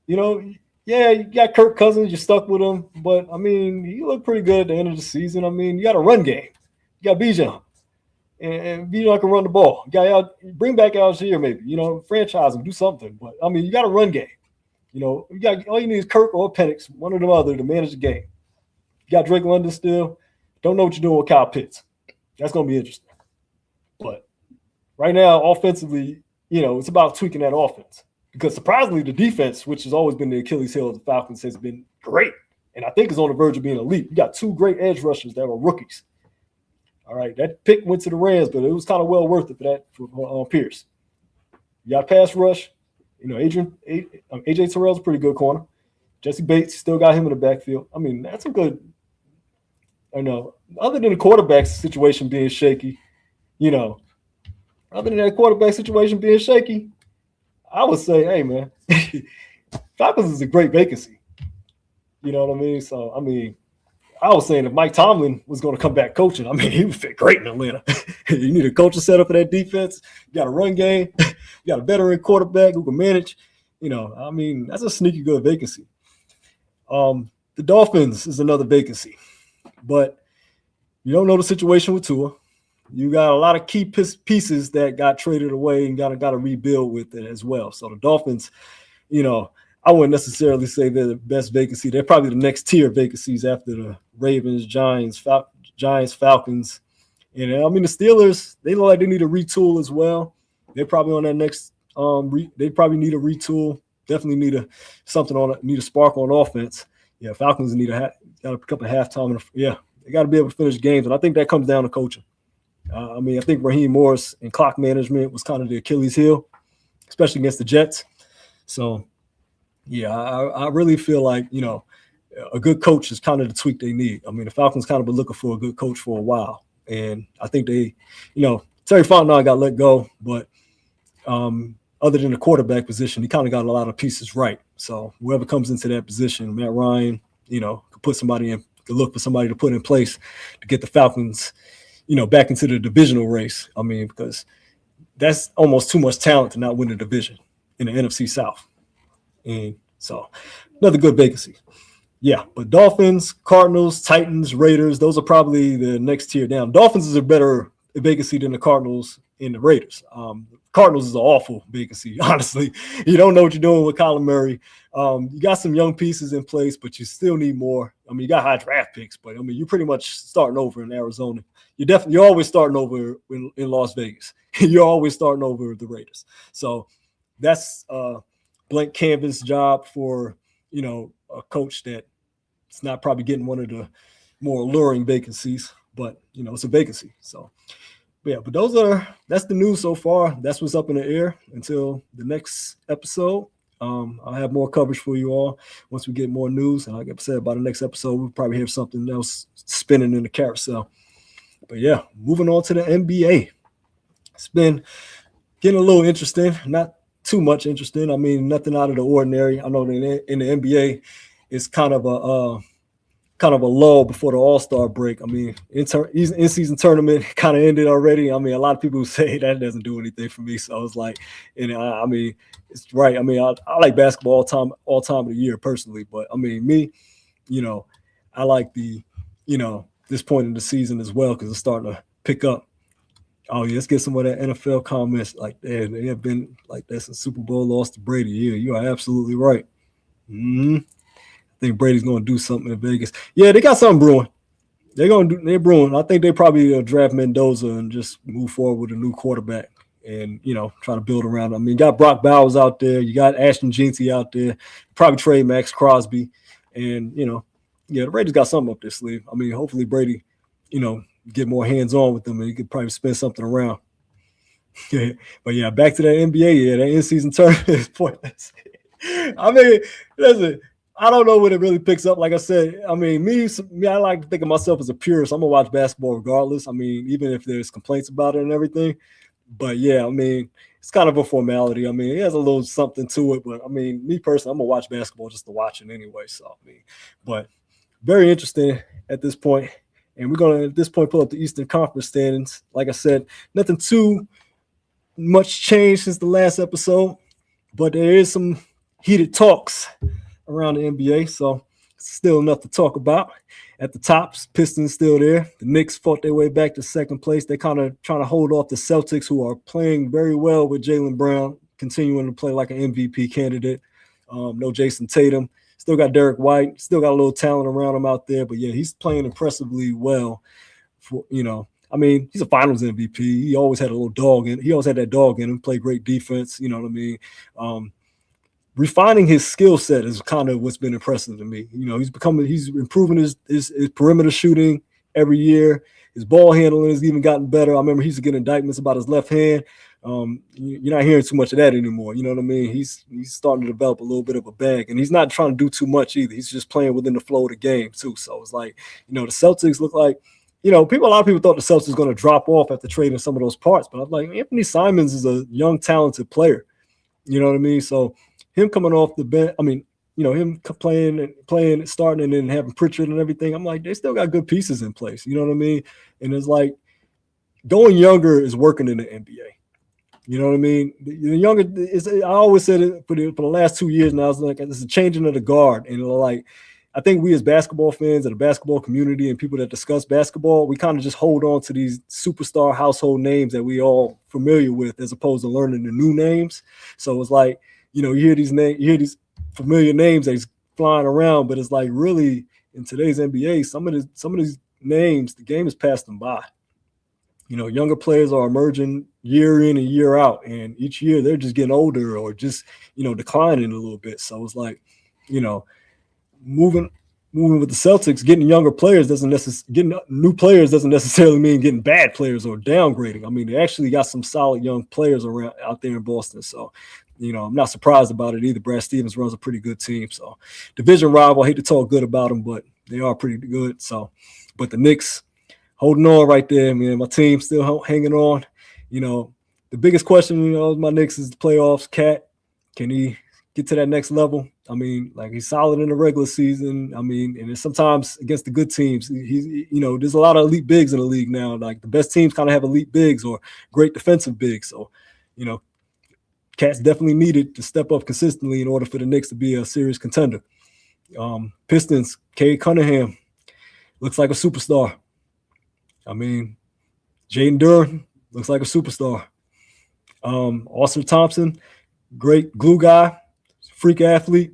You know, yeah, you got Kirk Cousins, you're stuck with him. But, I mean, he looked pretty good at the end of the season. I mean, you got a run game. You got Bijan. And Bijan can run the ball. You got bring back Algier maybe. You know, franchise him, do something. But, I mean, you got a run game. You know, all you need is Kirk or Penix, one of them other, to manage the game. You got Drake London still. Don't know what you're doing with Kyle Pitts. That's going to be interesting. But right now, offensively, you know, it's about tweaking that offense. Because surprisingly, the defense, which has always been the Achilles heel of the Falcons, has been great. And I think is on the verge of being elite. You got two great edge rushers that were rookies. All right, that pick went to the Rams, but it was kind of well worth it for Pierce. You got pass rush. You know, AJ Terrell's a pretty good corner. Jesse Bates still got him in the backfield. I mean, that's a good – I know. Other than the quarterback situation being shaky, you know, other than that quarterback situation being shaky, I would say, hey, man, Falcons is a great vacancy. You know what I mean? So, I mean, I was saying if Mike Tomlin was going to come back coaching, I mean, he would fit great in Atlanta. You need a coaching setup for that defense. You got a run game. You got a veteran quarterback who can manage. You know, I mean, that's a sneaky good vacancy. The Dolphins is another vacancy. But you don't know the situation with Tua. You got a lot of key pieces that got traded away and got to rebuild with it as well. So the Dolphins, you know, I wouldn't necessarily say they're the best vacancy. They're probably the next tier vacancies after the Ravens, Giants, Falcons. And I mean, the Steelers, they look like they need a retool as well. They're probably on that next they probably need a retool. Definitely need a spark on offense. Yeah, Falcons got to pick up a halftime. They got to be able to finish games. And I think that comes down to coaching. I mean, I think Raheem Morris and clock management was kind of the Achilles heel, especially against the Jets. So, yeah, I really feel like, you know, a good coach is kind of the tweak they need. I mean, the Falcons kind of been looking for a good coach for a while. And I think they, you know, Terry Fontenot got let go, but other than the quarterback position, he kind of got a lot of pieces right. So whoever comes into that position, Matt Ryan, you know, could look for somebody to put in place to get the Falcons, you know, back into the divisional race. I mean, because that's almost too much talent to not win the division in the NFC South. And so another good vacancy. Yeah, but Dolphins, Cardinals, Titans, Raiders, those are probably the next tier down. Dolphins is vacancy than the Cardinals and the Raiders. Cardinals is an awful vacancy, honestly. You don't know what you're doing with Kyler Murray. You got some young pieces in place, but you still need more. I mean, you got high draft picks, but I mean, you're pretty much starting over in Arizona. You're always starting over in Las Vegas. You're always starting over the Raiders. So that's a blank canvas job for, a coach that it's not probably getting one of the more alluring vacancies, but it's a vacancy. So yeah, but that's the news so far. That's what's up in the air until the next episode. I'll have more coverage for you all once we get more news. And like I said, by the next episode, we'll probably have something else spinning in the carousel. But yeah, moving on to the NBA. It's been getting a little interesting, not too much interesting. I mean, nothing out of the ordinary. I know that in the NBA, it's kind of a lull before the All-Star break. I mean, in-season tournament kind of ended already. I mean, a lot of people say that doesn't do anything for me. So I was like, I mean, it's right. I mean, I like basketball all time of the year personally. But, I mean, me, I like this point in the season as well because it's starting to pick up. Oh, yeah, let's get some of that NFL comments. Like, they have been like that since Super Bowl lost to Brady. Yeah, you are absolutely right. Mm-hmm. I think Brady's going to do something in Vegas. Yeah, they got something brewing. They're brewing. I think they probably draft Mendoza and just move forward with a new quarterback and, try to build around him. I mean, you got Brock Bowers out there. You got Ashton Jeanty out there. Probably trade Max Crosby. And, the Raiders got something up their sleeve. I mean, hopefully Brady, get more hands-on with them and he could probably spin something around. Yeah. But, yeah, back to that NBA. Yeah, that in-season tournament is pointless. I mean, listen, I don't know when it really picks up. Like I said, I mean, me, I like to think of myself as a purist. I'm going to watch basketball regardless. I mean, even if there's complaints about it and everything. But, yeah, I mean, it's kind of a formality. I mean, it has a little something to it. But, I mean, me personally, I'm going to watch basketball just to watch it anyway. So, I mean, but very interesting at this point. And we're going to, at this point, pull up the Eastern Conference standings. Like I said, nothing too much changed since the last episode. But there is some heated talks around the NBA, so still enough to talk about. At the top, Pistons still there. The Knicks fought their way back to second place. They're kind of trying to hold off the Celtics, who are playing very well with Jaylen Brown, continuing to play like an MVP candidate. No Jason Tatum. Still got Derek White. Still got a little talent around him out there, but yeah, he's playing impressively well. I mean, he's a Finals MVP. He always had a little dog in. He always had that dog in him. Played great defense. You know what I mean? Refining his skill set is kind of what's been impressive to me. He's improving his perimeter shooting every year. His ball handling has even gotten better. I remember he used to get indictments about his left hand. You're not hearing too much of that anymore. You know what I mean? He's starting to develop a little bit of a bag, and he's not trying to do too much either. He's just playing within the flow of the game too. So it's like, the Celtics look like, a lot of people thought the Celtics was going to drop off after trading some of those parts, but I'm like, Anthony Simons is a young, talented player. You know what I mean? So him coming off the bench, I mean, him playing, starting, and then having Pritchard and everything. I'm like, they still got good pieces in place. You know what I mean? And it's like going younger is working in the NBA. You know what I mean? The younger is. I always said it for the last 2 years now. It's like it's a changing of the guard, and like I think we as basketball fans and the basketball community and people that discuss basketball, we kind of just hold on to these superstar household names that we all familiar with, as opposed to learning the new names. So it's like, you hear these familiar names that's flying around, but it's like really in today's NBA, some of these names, the game has passed them by. Younger players are emerging year in and year out, and each year they're just getting older or just, declining a little bit. So it's like, moving with the Celtics, getting younger players getting new players doesn't necessarily mean getting bad players or downgrading. I mean, they actually got some solid young players around out there in Boston. So, I'm not surprised about it either. Brad Stevens runs a pretty good team. So, division rival, I hate to talk good about them, but they are pretty good. So, but the Knicks holding on right there, man. My team still hanging on. The biggest question, my Knicks is the playoffs. Cat, can he get to that next level? I mean, like, he's solid in the regular season. I mean, and sometimes against the good teams, he's there's a lot of elite bigs in the league now. Like, the best teams kind of have elite bigs or great defensive bigs. So, Cat's definitely needed to step up consistently in order for the Knicks to be a serious contender. Pistons, Cade Cunningham looks like a superstar. I mean, Jaden Duran looks like a superstar. Austin Thompson, great glue guy, freak athlete.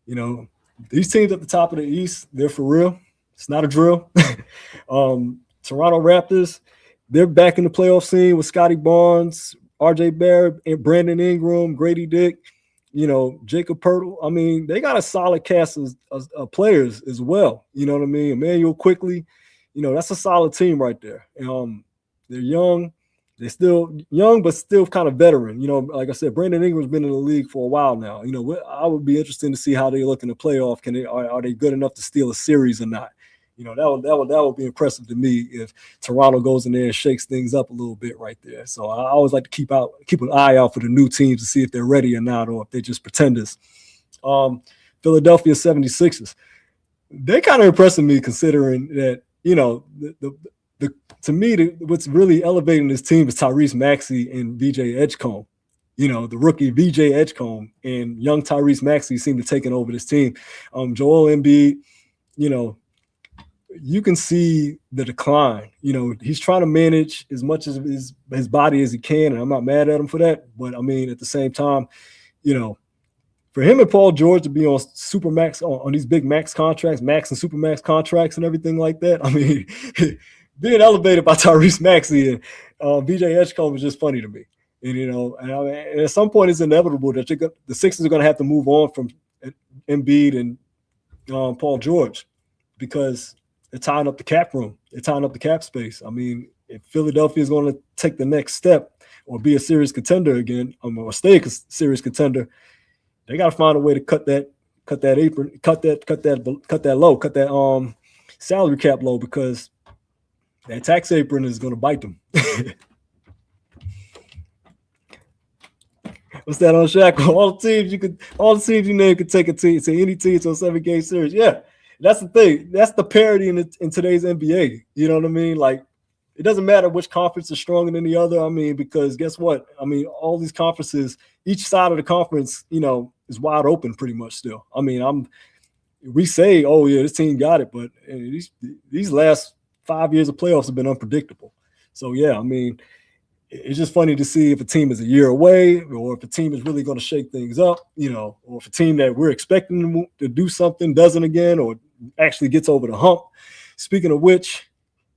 You know, these teams at the top of the East, they're for real. It's not a drill. Toronto Raptors, they're back in the playoff scene with Scotty Barnes, RJ Barrett, and Brandon Ingram, Grady Dick, Jacob Pirtle. I mean, they got a solid cast of players as well. You know what I mean? Emmanuel Quickly, that's a solid team right there. They're young. They're still young, but still kind of veteran. Like I said, Brandon Ingram's been in the league for a while now. I would be interested to see how they look in the playoff. Are they good enough to steal a series or not? That would be impressive to me if Toronto goes in there and shakes things up a little bit right there. So I always like to keep an eye out for the new teams to see if they're ready or not, or if they're just pretenders. Philadelphia 76ers. They kind of impressing me considering that, to me, what's really elevating this team is Tyrese Maxey and VJ Edgecombe. The rookie VJ Edgecombe and young Tyrese Maxey seem to be taking over this team. Joel Embiid, you can see the decline. He's trying to manage as much of his body as he can, and I'm not mad at him for that. But I mean, at the same time, for him and Paul George to be on Supermax on these big max contracts, max and Supermax contracts and everything like that, I mean, being elevated by Tyrese Maxey and VJ Edgecombe is just funny to me. And at some point it's inevitable that the Sixers are going to have to move on from Embiid and Paul George because they're tying up the cap room. They're tying up the cap space. I mean, if Philadelphia is going to take the next step or be a serious contender again, or stay a serious contender, they got to find a way to cut that salary cap low, because that tax apron is going to bite them. What's that on Shaq? All the teams you name could take a team, say any team to a 7-game series. Yeah, that's the thing. That's the parity in today's NBA. You know what I mean? Like, it doesn't matter which conference is stronger than the other. I mean, because guess what? I mean, all these conferences, each side of the conference, is wide open pretty much still. I mean, we say, oh yeah, this team got it, but these last 5 years of playoffs have been unpredictable. So yeah, I mean, it's just funny to see if a team is a year away, or if a team is really going to shake things up, or if a team that we're expecting to do something doesn't again, or actually gets over the hump. Speaking of which,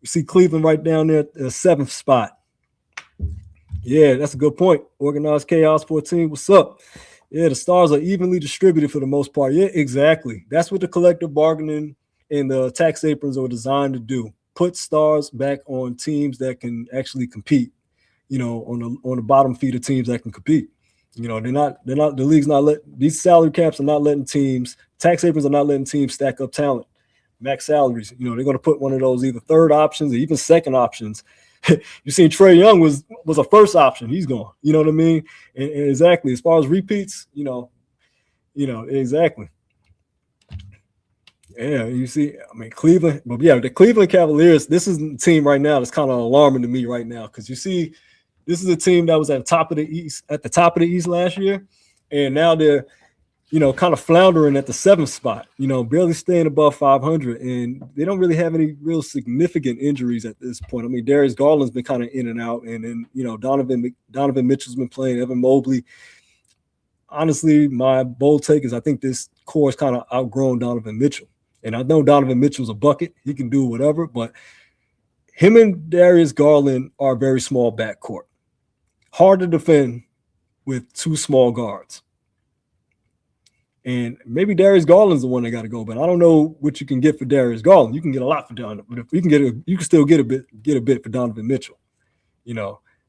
you see Cleveland right down there at the 7th spot. Yeah, that's a good point. Organized Chaos 14, what's up? Yeah, the stars are evenly distributed for the most part. Yeah, exactly. That's what the collective bargaining and the tax aprons are designed to do. Put stars back on teams that can actually compete, on the bottom feed of teams that can compete. The league's not these salary caps are not letting teams, tax aprons are not letting teams stack up talent, max salaries. They're going to put one of those either third options or even second options. You seen Trae Young was a first option. He's gone. You know what I mean? And exactly. As far as repeats, exactly. Yeah, you see, I mean, Cleveland, but yeah, the Cleveland Cavaliers, this is the team right now that's kind of alarming to me right now, because you see, this is a team that was at the top of the East last year, and now they're, kind of floundering at the 7th spot, barely staying above 500, and they don't really have any real significant injuries at this point. I mean, Darius Garland's been kind of in and out, and then, Donovan Mitchell's been playing, Evan Mobley. Honestly, my bold take is I think this core is kind of outgrown Donovan Mitchell. And I know Donovan Mitchell's a bucket. He can do whatever, but him and Darius Garland are a very small backcourt. Hard to defend with two small guards. And maybe Darius Garland's the one that got to go, but I don't know what you can get for Darius Garland. You can get a lot for Donovan, but if you can still get a bit for Donovan Mitchell.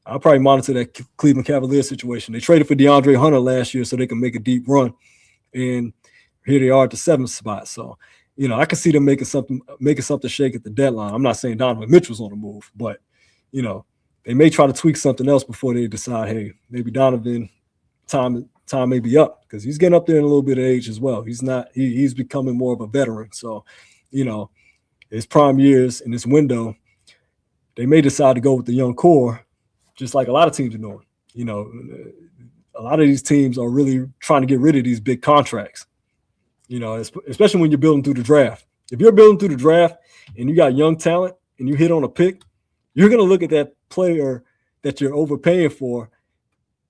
I'll probably monitor that Cleveland Cavaliers situation. They traded for DeAndre Hunter last year so they can make a deep run, and here they are at the 7th spot. So, I can see them making something shake at the deadline. I'm not saying Donovan Mitchell's on the move, but they may try to tweak something else before they decide, hey, maybe Donovan time may be up, because he's getting up there in a little bit of age as well. He's becoming more of a veteran. So, his prime years in this window, they may decide to go with the young core, just like a lot of teams are doing. A lot of these teams are really trying to get rid of these big contracts, especially when you're building through the draft. If you're building through the draft and you got young talent and you hit on a pick, you're going to look at player that you're overpaying for.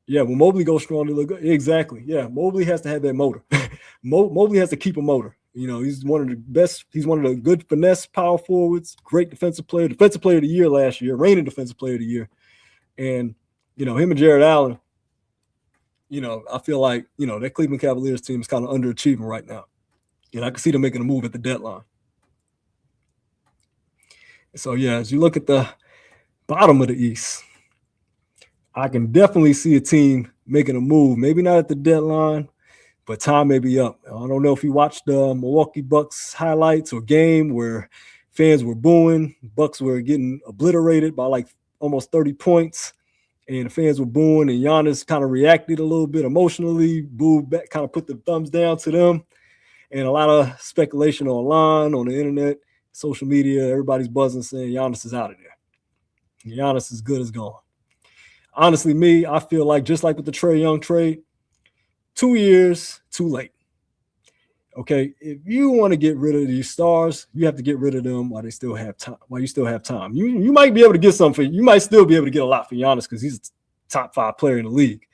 Yeah, when Mobley goes strong, they look good. Exactly. Yeah, Mobley has to have that motor. Mobley has to keep a motor. He's one of the best. He's one of the good finesse power forwards. Great defensive player of the year last year, reigning defensive player of the year. And him and Jared Allen. I feel like that Cleveland Cavaliers team is kind of underachieving right now. I can see them making a move at the deadline. So yeah, as you look at the bottom of the East, I can definitely see a team making a move. Maybe not at the deadline, but time may be up. I don't know if you watched the Milwaukee Bucks highlights or game where fans were booing. Bucks were getting obliterated by like almost 30 points, and the fans were booing, and Giannis kind of reacted a little bit emotionally, booed back, kind of put the thumbs down to them. And a lot of speculation online, on the internet, social media, everybody's buzzing saying Giannis is out of there. Giannis is good as gone. Honestly, I feel like just like with the Trae Young trade, 2 years too late. Okay, if you want to get rid of these stars, you have to get rid of them while you still have time. You might be able to get something. You might still be able to get a lot for Giannis because he's a top 5 player in the league.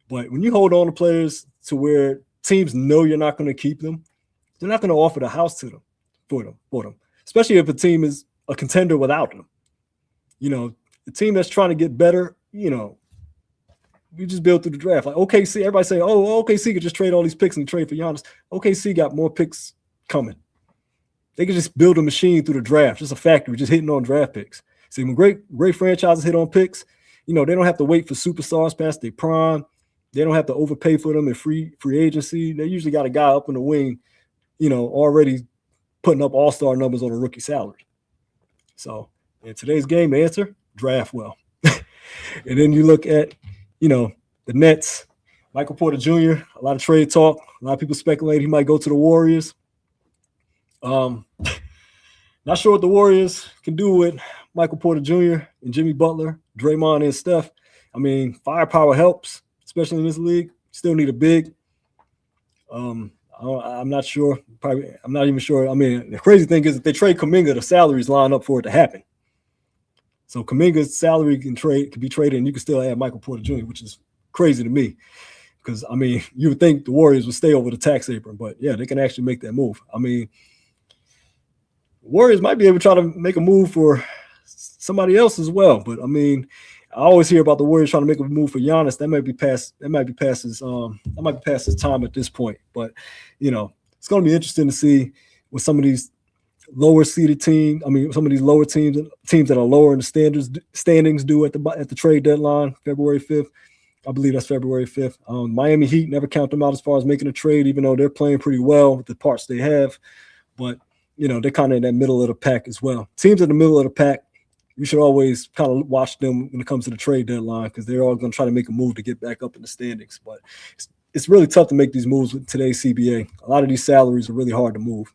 But when you hold on to players to where teams know you're not going to keep them, they're not going to offer the house to them for them. Especially if a team is a contender without them. The team that's trying to get better, we just built through the draft. Like OKC, everybody say, OKC could just trade all these picks and trade for Giannis. OKC got more picks coming. They could just build a machine through the draft, just a factory, just hitting on draft picks. See, when great franchises hit on picks, they don't have to wait for superstars past their prime. They don't have to overpay for them in free agency. They usually got a guy up in the wing, already putting up all-star numbers on a rookie salary. So in today's game, the answer, draft well. And then you look at, the Nets, Michael Porter Jr., a lot of trade talk. A lot of people speculate he might go to the Warriors. Not sure what the Warriors can do with Michael Porter Jr. and Jimmy Butler, Draymond and Steph. I mean, firepower helps, especially in this league. Still need a big. I'm not sure. I'm not even sure. I mean, the crazy thing is if they trade Kuminga, the salaries line up for it to happen. So Kuminga's salary can be traded, and you can still add Michael Porter Jr., which is crazy to me. Because, I mean, you would think the Warriors would stay over the tax apron, but, yeah, they can actually make that move. I mean, Warriors might be able to try to make a move for somebody else as well. But, I mean, I always hear about the Warriors trying to make a move for Giannis. That might be past his time at this point. But, it's going to be interesting to see with some of these lower seeded teams. I mean, some of these lower teams that are lower in the standings do at the trade deadline, February 5th. I believe that's February 5th. Miami Heat, never count them out as far as making a trade, even though they're playing pretty well with the parts they have. But, they're kind of in that middle of the pack as well. Teams in the middle of the pack, you should always kind of watch them when it comes to the trade deadline because they're all going to try to make a move to get back up in the standings. But it's really tough to make these moves with today's CBA. A lot of these salaries are really hard to move.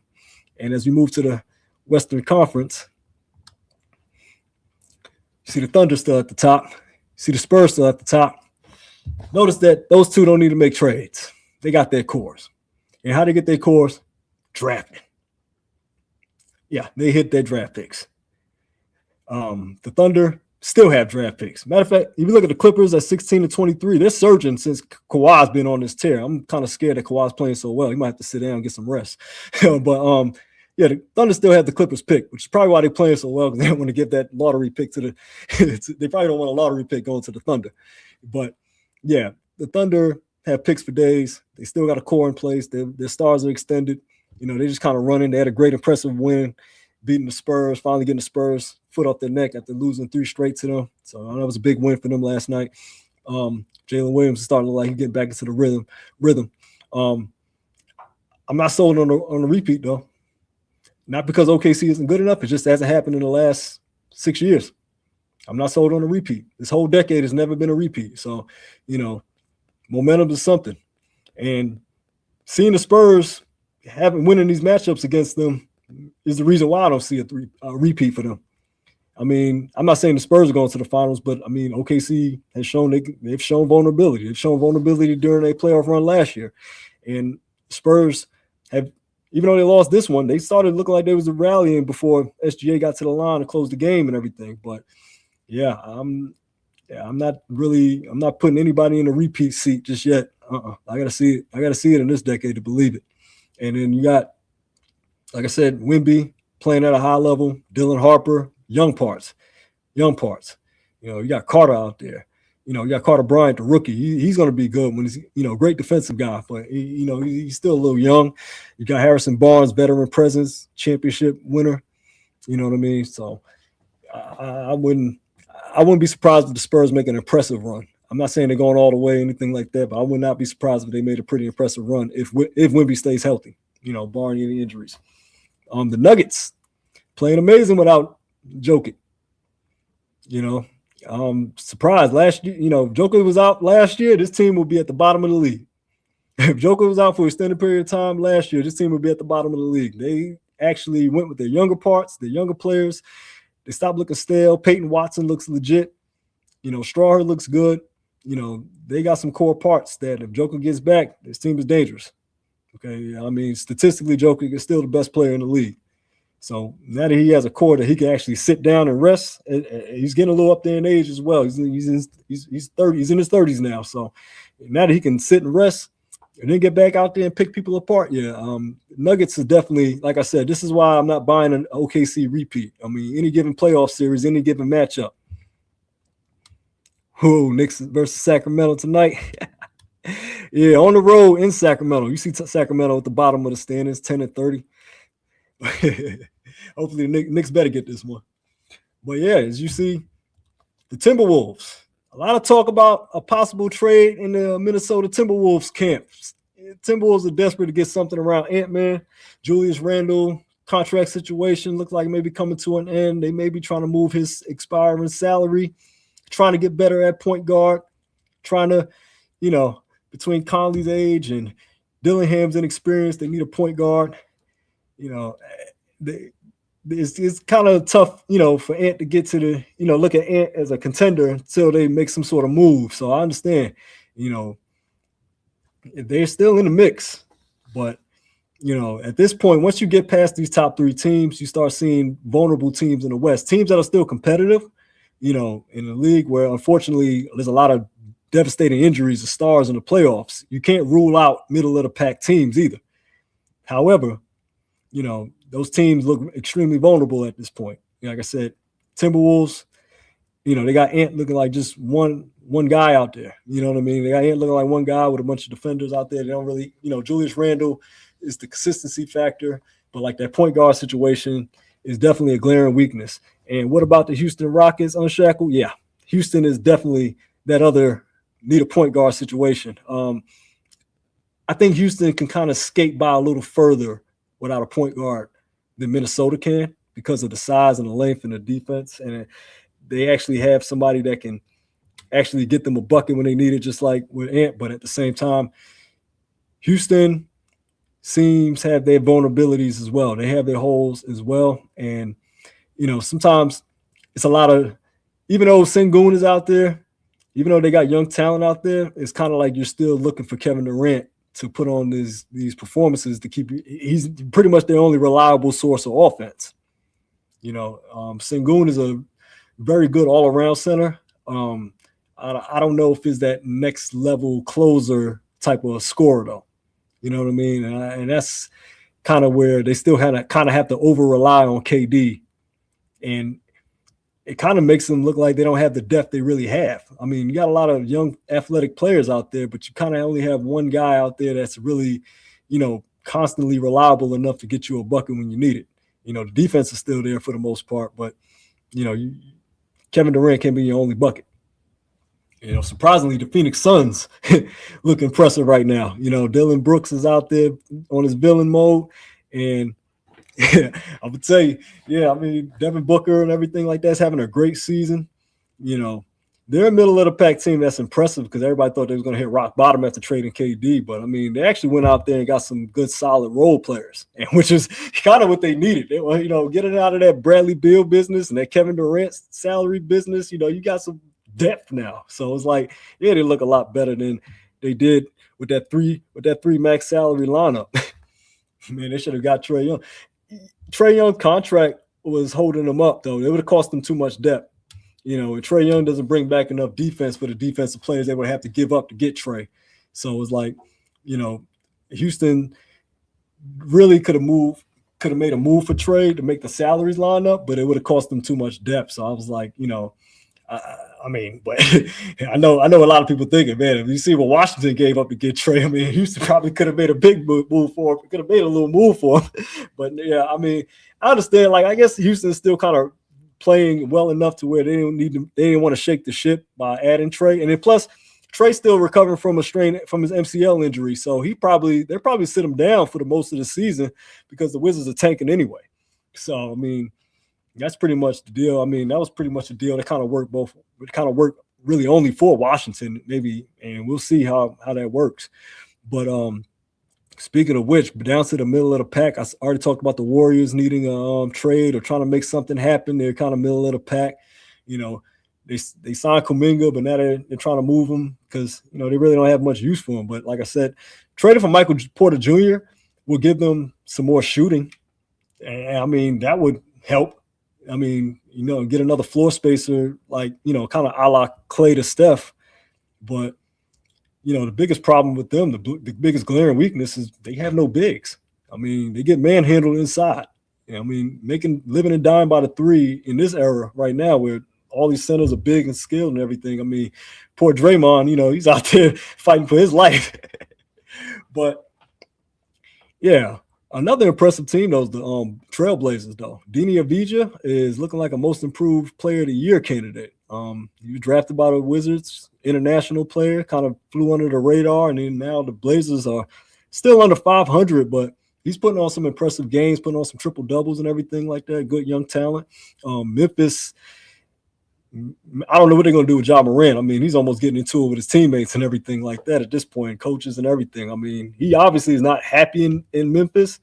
And as we move to the Western Conference, you see the Thunder still at the top. You see the Spurs still at the top. Notice that those two don't need to make trades. They got their cores. And how they get their cores? Drafting. Yeah, they hit their draft picks. The Thunder still have draft picks. Matter of fact, if you look at the Clippers at 16-23, they're surging since Kawhi's been on this tear. I'm kind of scared that Kawhi's playing so well. He might have to sit down and get some rest. But yeah, the Thunder still have the Clippers pick, which is probably why they're playing so well because they don't want to give that lottery pick to they probably don't want a lottery pick going to the Thunder. But yeah, the Thunder have picks for days. They still got a core in place. Their stars are extended. They just kind of running. They had a great, impressive win, beating the Spurs, finally getting the Spurs foot off their neck after losing 3 straight to them. So that was a big win for them last night. Jalen Williams is starting to look like he's getting back into the rhythm. I'm not sold on the repeat, though. Not because OKC isn't good enough. It just hasn't happened in the last 6 years. I'm not sold on a repeat. This whole decade has never been a repeat. So, momentum is something. And seeing the Spurs winning these matchups against them is the reason why I don't see a repeat for them. I mean, I'm not saying the Spurs are going to the finals, but I mean, OKC has shown they've shown vulnerability. They've shown vulnerability during their playoff run last year. And Spurs have, even though they lost this one, they started looking like they was rallying before SGA got to the line to close the game and everything. But yeah, I'm not putting anybody in a repeat seat just yet. I gotta see it. I gotta see it in this decade to believe it. And then you got, like I said, Wimby playing at a high level, Dylan Harper, young parts. You got Carter out there. You got Carter Bryant, the rookie. He's going to be good when he's, great defensive guy, but he's still a little young. You got Harrison Barnes, veteran presence, championship winner. You know what I mean? So I wouldn't be surprised if the Spurs make an impressive run. I'm not saying they're going all the way, anything like that, but I would not be surprised if they made a pretty impressive run if Wemby stays healthy, barring any injuries. The Nuggets playing amazing without Jokic. Surprised last year, if Jokic was out last year, this team would be at the bottom of the league. If Jokic was out for an extended period of time last year, this team would be at the bottom of the league. They actually went with their younger parts, their younger players. They stopped looking stale. Peyton Watson looks legit. Strawher looks good. They got some core parts that if Jokic gets back, this team is dangerous. Okay, I mean, statistically, Jokic is still the best player in the league. So now that he has a core that he can actually sit down and rest, he's getting a little up there in age as well. He's in his 30s now. So now that he can sit and rest and then get back out there and pick people apart, Nuggets is definitely, like I said, this is why I'm not buying an OKC repeat. I mean, any given playoff series, any given matchup. Knicks versus Sacramento tonight. Yeah, on the road in Sacramento. You see Sacramento at the bottom of the standings, 10-30. Hopefully the Knicks better get this one. But yeah, as you see, the Timberwolves. A lot of talk about a possible trade in the Minnesota Timberwolves camp. Timberwolves are desperate to get something around Ant-Man. Julius Randle contract situation looks like it may be coming to an end. They may be trying to move his expiring salary, trying to get better at point guard, trying to, between Conley's age and Dillingham's inexperience, they need a point guard. It's kind of tough, for Ant to get to the, look at Ant as a contender until they make some sort of move. So I understand, they're still in the mix. But, at this point, once you get past these top three teams, you start seeing vulnerable teams in the West, teams that are still competitive, in the league where, unfortunately, there's a lot of devastating injuries of stars in the playoffs. You can't rule out middle of the pack teams either. However, those teams look extremely vulnerable at this point. Like I said, Timberwolves, they got Ant looking like just one guy out there. You know what I mean? They got Ant looking like one guy with a bunch of defenders out there. They don't really, Julius Randle is the consistency factor, but like that point guard situation is definitely a glaring weakness. And what about the Houston Rockets unshackled? Yeah, Houston is definitely that other need a point guard situation. I think Houston can kind of skate by a little further without a point guard than Minnesota can because of the size and the length and the defense. And they actually have somebody that can actually get them a bucket when they need it, just like with Ant. But at the same time, Houston seems have their vulnerabilities as well. They have their holes as well. And, sometimes it's a lot of, even though Sengun is out there, even though they got young talent out there, it's kind of like you're still looking for Kevin Durant to put on these performances to keep you. He's pretty much their only reliable source of offense. Sengun is a very good all-around center. I don't know if it's that next level closer type of scorer though. You know what I mean? And that's kind of where they still have to over-rely on KD. And it kind of makes them look like they don't have the depth they really have. I mean, you got a lot of young athletic players out there, but you kind of only have one guy out there that's really, constantly reliable enough to get you a bucket when you need it. The defense is still there for the most part, but, Kevin Durant can be your only bucket. Surprisingly, the Phoenix Suns look impressive right now. Dylan Brooks is out there on his villain mode, and I would say, Devin Booker and everything like that's having a great season. They're a middle of the pack team that's impressive because everybody thought they was going to hit rock bottom after trading KD. But, they actually went out there and got some good, solid role players, and which is kind of what they needed. They were, getting out of that Bradley Beal business and that Kevin Durant salary business. You got some depth now. So it's like, they look a lot better than they did with that three max salary lineup. Man, they should have got Trae Young. Trae Young's contract was holding them up, though. It would have cost them too much depth. And Trae Young doesn't bring back enough defense for the defensive players they would have to give up to get Trae. So it's like, Houston really could have made a move for Trae to make the salaries line up, but it would have cost them too much depth. So I was like, but I know a lot of people thinking, man, if you see what Washington gave up to get Trae, Houston probably could have made a big move for him. Could have made a little move for him. But yeah, I understand. Like, I guess Houston is still kind of playing well enough to where they didn't want to shake the ship by adding Trae. And then plus, Trae's still recovering from a strain from his MCL injury, so they'll probably sit him down for the most of the season because the Wizards are tanking anyway. So that's pretty much the deal. That was pretty much the deal. That kind of worked really only for Washington, maybe, and we'll see how that works. But speaking of which, down to the middle of the pack, I already talked about the Warriors needing a trade or trying to make something happen. They're kind of middle of the pack. They signed Kuminga, but now they're trying to move him because they really don't have much use for him. But like I said, trading for Michael Porter Jr. will give them some more shooting, and that would help. Get another floor spacer, like, kind of a la Clay to Steph. But, the biggest problem with them, the biggest glaring weakness is they have no bigs. They get manhandled inside. Living and dying by the three in this era right now where all these centers are big and skilled and everything. Poor Draymond, he's out there fighting for his life. But, yeah. Another impressive team, though, is the Trailblazers, though. Deni Avdija is looking like a most improved player of the year candidate. He was drafted by the Wizards, international player, kind of flew under the radar, and then now the Blazers are still under 500, but he's putting on some impressive games, putting on some triple-doubles and everything like that, good young talent. Memphis, I don't know what they're going to do with Ja Morant. He's almost getting into it with his teammates and everything like that at this point, coaches and everything. He obviously is not happy in Memphis,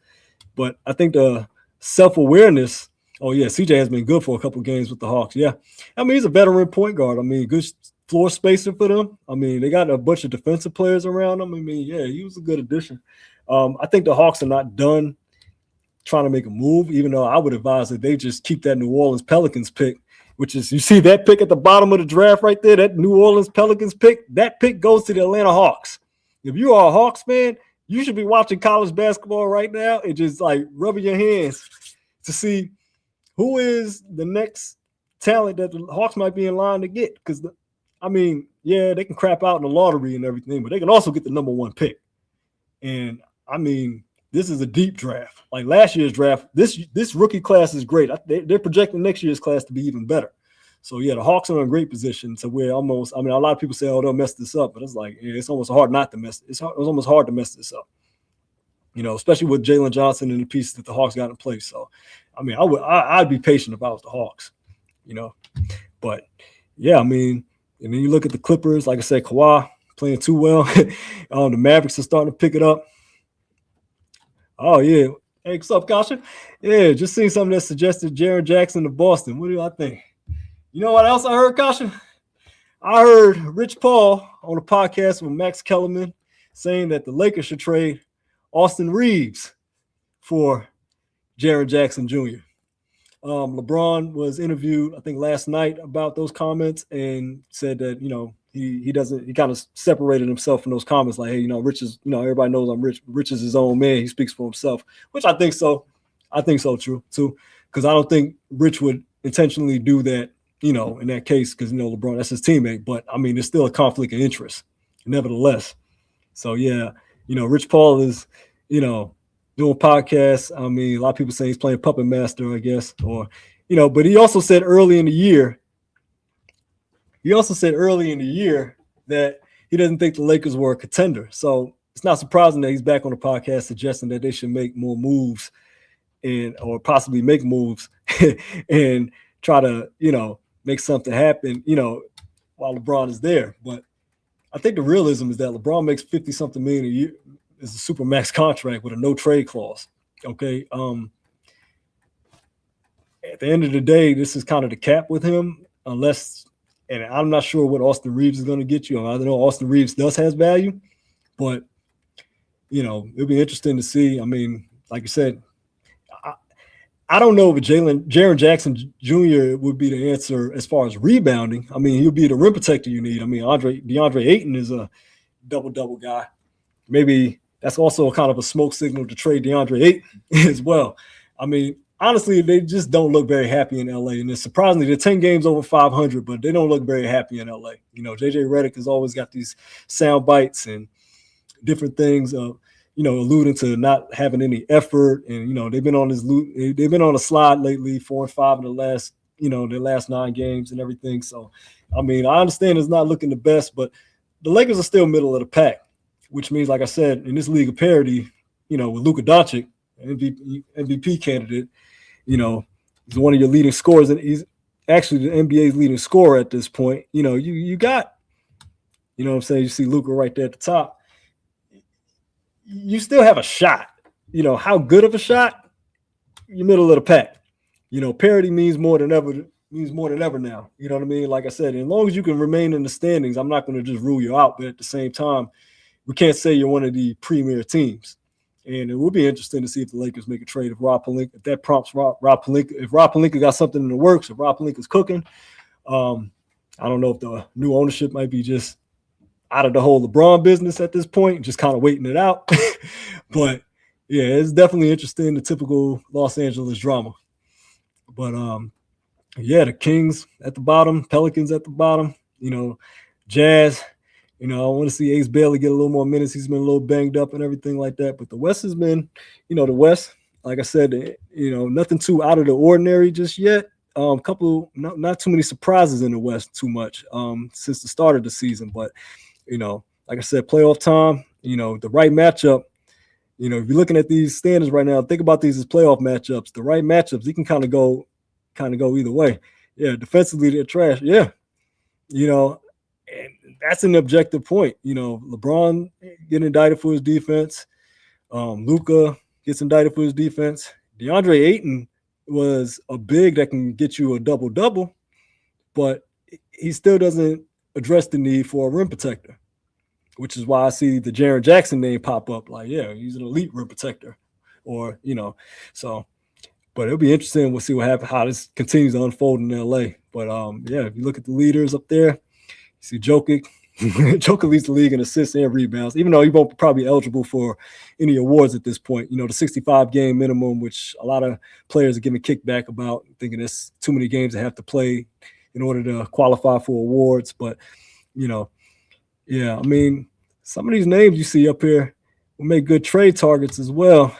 but I think the self-awareness, CJ has been good for a couple games with the Hawks. Yeah. He's a veteran point guard. Good floor spacer for them. They got a bunch of defensive players around him. He was a good addition. I think the Hawks are not done trying to make a move, even though I would advise that they just keep that New Orleans Pelicans pick, which is, you see that pick at the bottom of the draft right there, that New Orleans Pelicans pick, that pick goes to the Atlanta Hawks. If you are a Hawks fan, you should be watching college basketball right now and just like rubbing your hands to see who is the next talent that the Hawks might be in line to get. Because, they can crap out in the lottery and everything, but they can also get the number one pick. And, this is a deep draft. Like last year's draft, this rookie class is great. They're projecting next year's class to be even better. So, yeah, the Hawks are in a great position to where almost – a lot of people say, they'll mess this up. But it's like, it's almost hard not to mess – it's almost hard to mess this up, especially with Jalen Johnson and the pieces that the Hawks got in place. So, I'd be patient if I was the Hawks, But, yeah, and then you look at the Clippers. Like I said, Kawhi playing too well. The Mavericks are starting to pick it up. Oh, yeah. Hey, what's up, Kasha? Yeah, just seen something that suggested Jaren Jackson to Boston. What do I think? You know what else I heard, Kasha? I heard Rich Paul on a podcast with Max Kellerman saying that the Lakers should trade Austin Reeves for Jaren Jackson Jr. LeBron was interviewed, I think, last night about those comments and said that, he kind of separated himself from those comments. Like, hey, Rich is, everybody knows I'm Rich. Rich is his own man. He speaks for himself, which I think so. I think so, true, too. Because I don't think Rich would intentionally do that, in that case, because, LeBron, that's his teammate. But, there's still a conflict of interest, nevertheless. So, yeah, Rich Paul is, doing podcasts. A lot of people say he's playing Puppet Master, I guess. Or, but he also said early in the year, that he doesn't think the Lakers were a contender. So it's not surprising that he's back on the podcast suggesting that they should make more moves or possibly make moves and try to, make something happen, while LeBron is there. But I think the realism is that LeBron makes 50-something million a year as a super max contract with a no trade clause. Okay. At the end of the day, this is kind of the cap with him, and I'm not sure what Austin Reeves is going to get you. I know Austin Reeves has value, but, it'll be interesting to see. Like you said, I don't know if Jaren Jackson Jr. would be the answer as far as rebounding. I mean, he'll be the rim protector you need. I mean, DeAndre Ayton is a double guy. Maybe that's also kind of a smoke signal to trade DeAndre Ayton as well. I mean, honestly, they just don't look very happy in LA. And it's surprisingly, they're 10 games over 500, but they don't look very happy in LA. You know, JJ Redick has always got these sound bites and different things of, alluding to not having any effort. And, they've been on a slide lately, 4-5 in the last, their last 9 games and everything. So, I mean, I understand it's not looking the best, but the Lakers are still middle of the pack, which means, like I said, in this league of parity, with Luka Doncic, MVP candidate, he's one of your leading scorers, and he's actually the NBA's leading scorer at this point. You got, what I'm saying? You see Luka right there at the top. You still have a shot. How good of a shot? You're middle of the pack. Parity means more than ever now. You know what I mean? Like I said, as long as you can remain in the standings, I'm not going to just rule you out. But at the same time, we can't say you're one of the premier teams. And it will be interesting to see if the Lakers make a trade if Rob Pelinka, if that prompts Rob Pelinka, if Rob Pelinka got something in the works, if Rob Pelinka's cooking. I don't know if the new ownership might be just out of the whole LeBron business at this point, just kind of waiting it out. But yeah, it's definitely interesting, the typical Los Angeles drama. But yeah, the Kings at the bottom, Pelicans at the bottom, Jazz. I want to see Ace Bailey get a little more minutes. He's been a little banged up and everything like that. But the West has been, the West, like I said, nothing too out of the ordinary just yet. Not too many surprises in the West too much since the start of the season. But, like I said, playoff time, the right matchup. If you're looking at these standings right now, think about these as playoff matchups. The right matchups, you can kind of go either way. Yeah, defensively, they're trash. Yeah. And that's an objective point. LeBron getting indicted for his defense. Luka gets indicted for his defense. DeAndre Ayton was a big that can get you a double-double, but he still doesn't address the need for a rim protector, which is why I see the Jaren Jackson name pop up. Like, yeah, he's an elite rim protector, or, so. But it'll be interesting. We'll see what happens, how this continues to unfold in LA. But yeah, if you look at the leaders up there, you see Jokic. Jokic leads the league in assists and rebounds, even though he won't probably be eligible for any awards at this point. The 65-game minimum, which a lot of players are giving kickback about, thinking there's too many games they have to play in order to qualify for awards. But, yeah, I mean, some of these names you see up here will make good trade targets as well.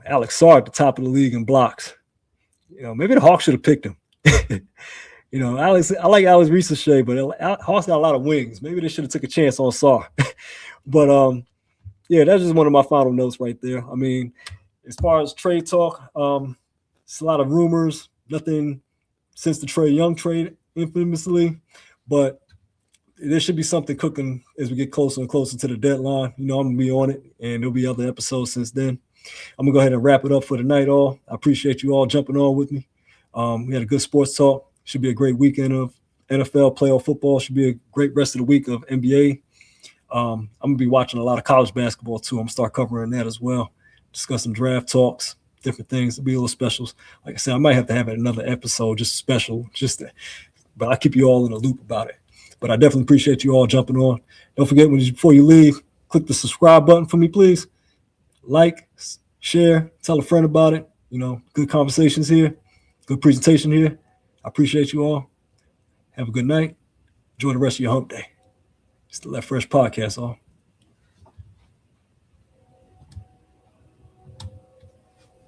Alex Sarr at the top of the league in blocks. Maybe the Hawks should have picked him. I like Alex Risacher, but Hawks got a lot of wings. Maybe they should have took a chance on Sarr. But yeah, that's just one of my final notes right there. I mean, as far as trade talk, it's a lot of rumors. Nothing since the Trae Young trade, infamously, but there should be something cooking as we get closer and closer to the deadline. I'm gonna be on it, and there'll be other episodes since then. I'm gonna go ahead and wrap it up for the night. I appreciate you all jumping on with me. We had a good sports talk. Should be a great weekend of NFL playoff football. Should be a great rest of the week of NBA. I'm gonna be watching a lot of college basketball too. I'm gonna start covering that as well, discussing draft talks, different things. It'll be a little specials. Like I said, I might have to have another episode just special, but I'll keep you all in the loop about it. But I definitely appreciate you all jumping on. Don't forget, before you leave, click the subscribe button for me, please. Like, share, tell a friend about it. Good conversations here, good presentation here. I appreciate you all. Have a good night. Enjoy the rest of your hump day. It's the Left Fresh Podcast, all.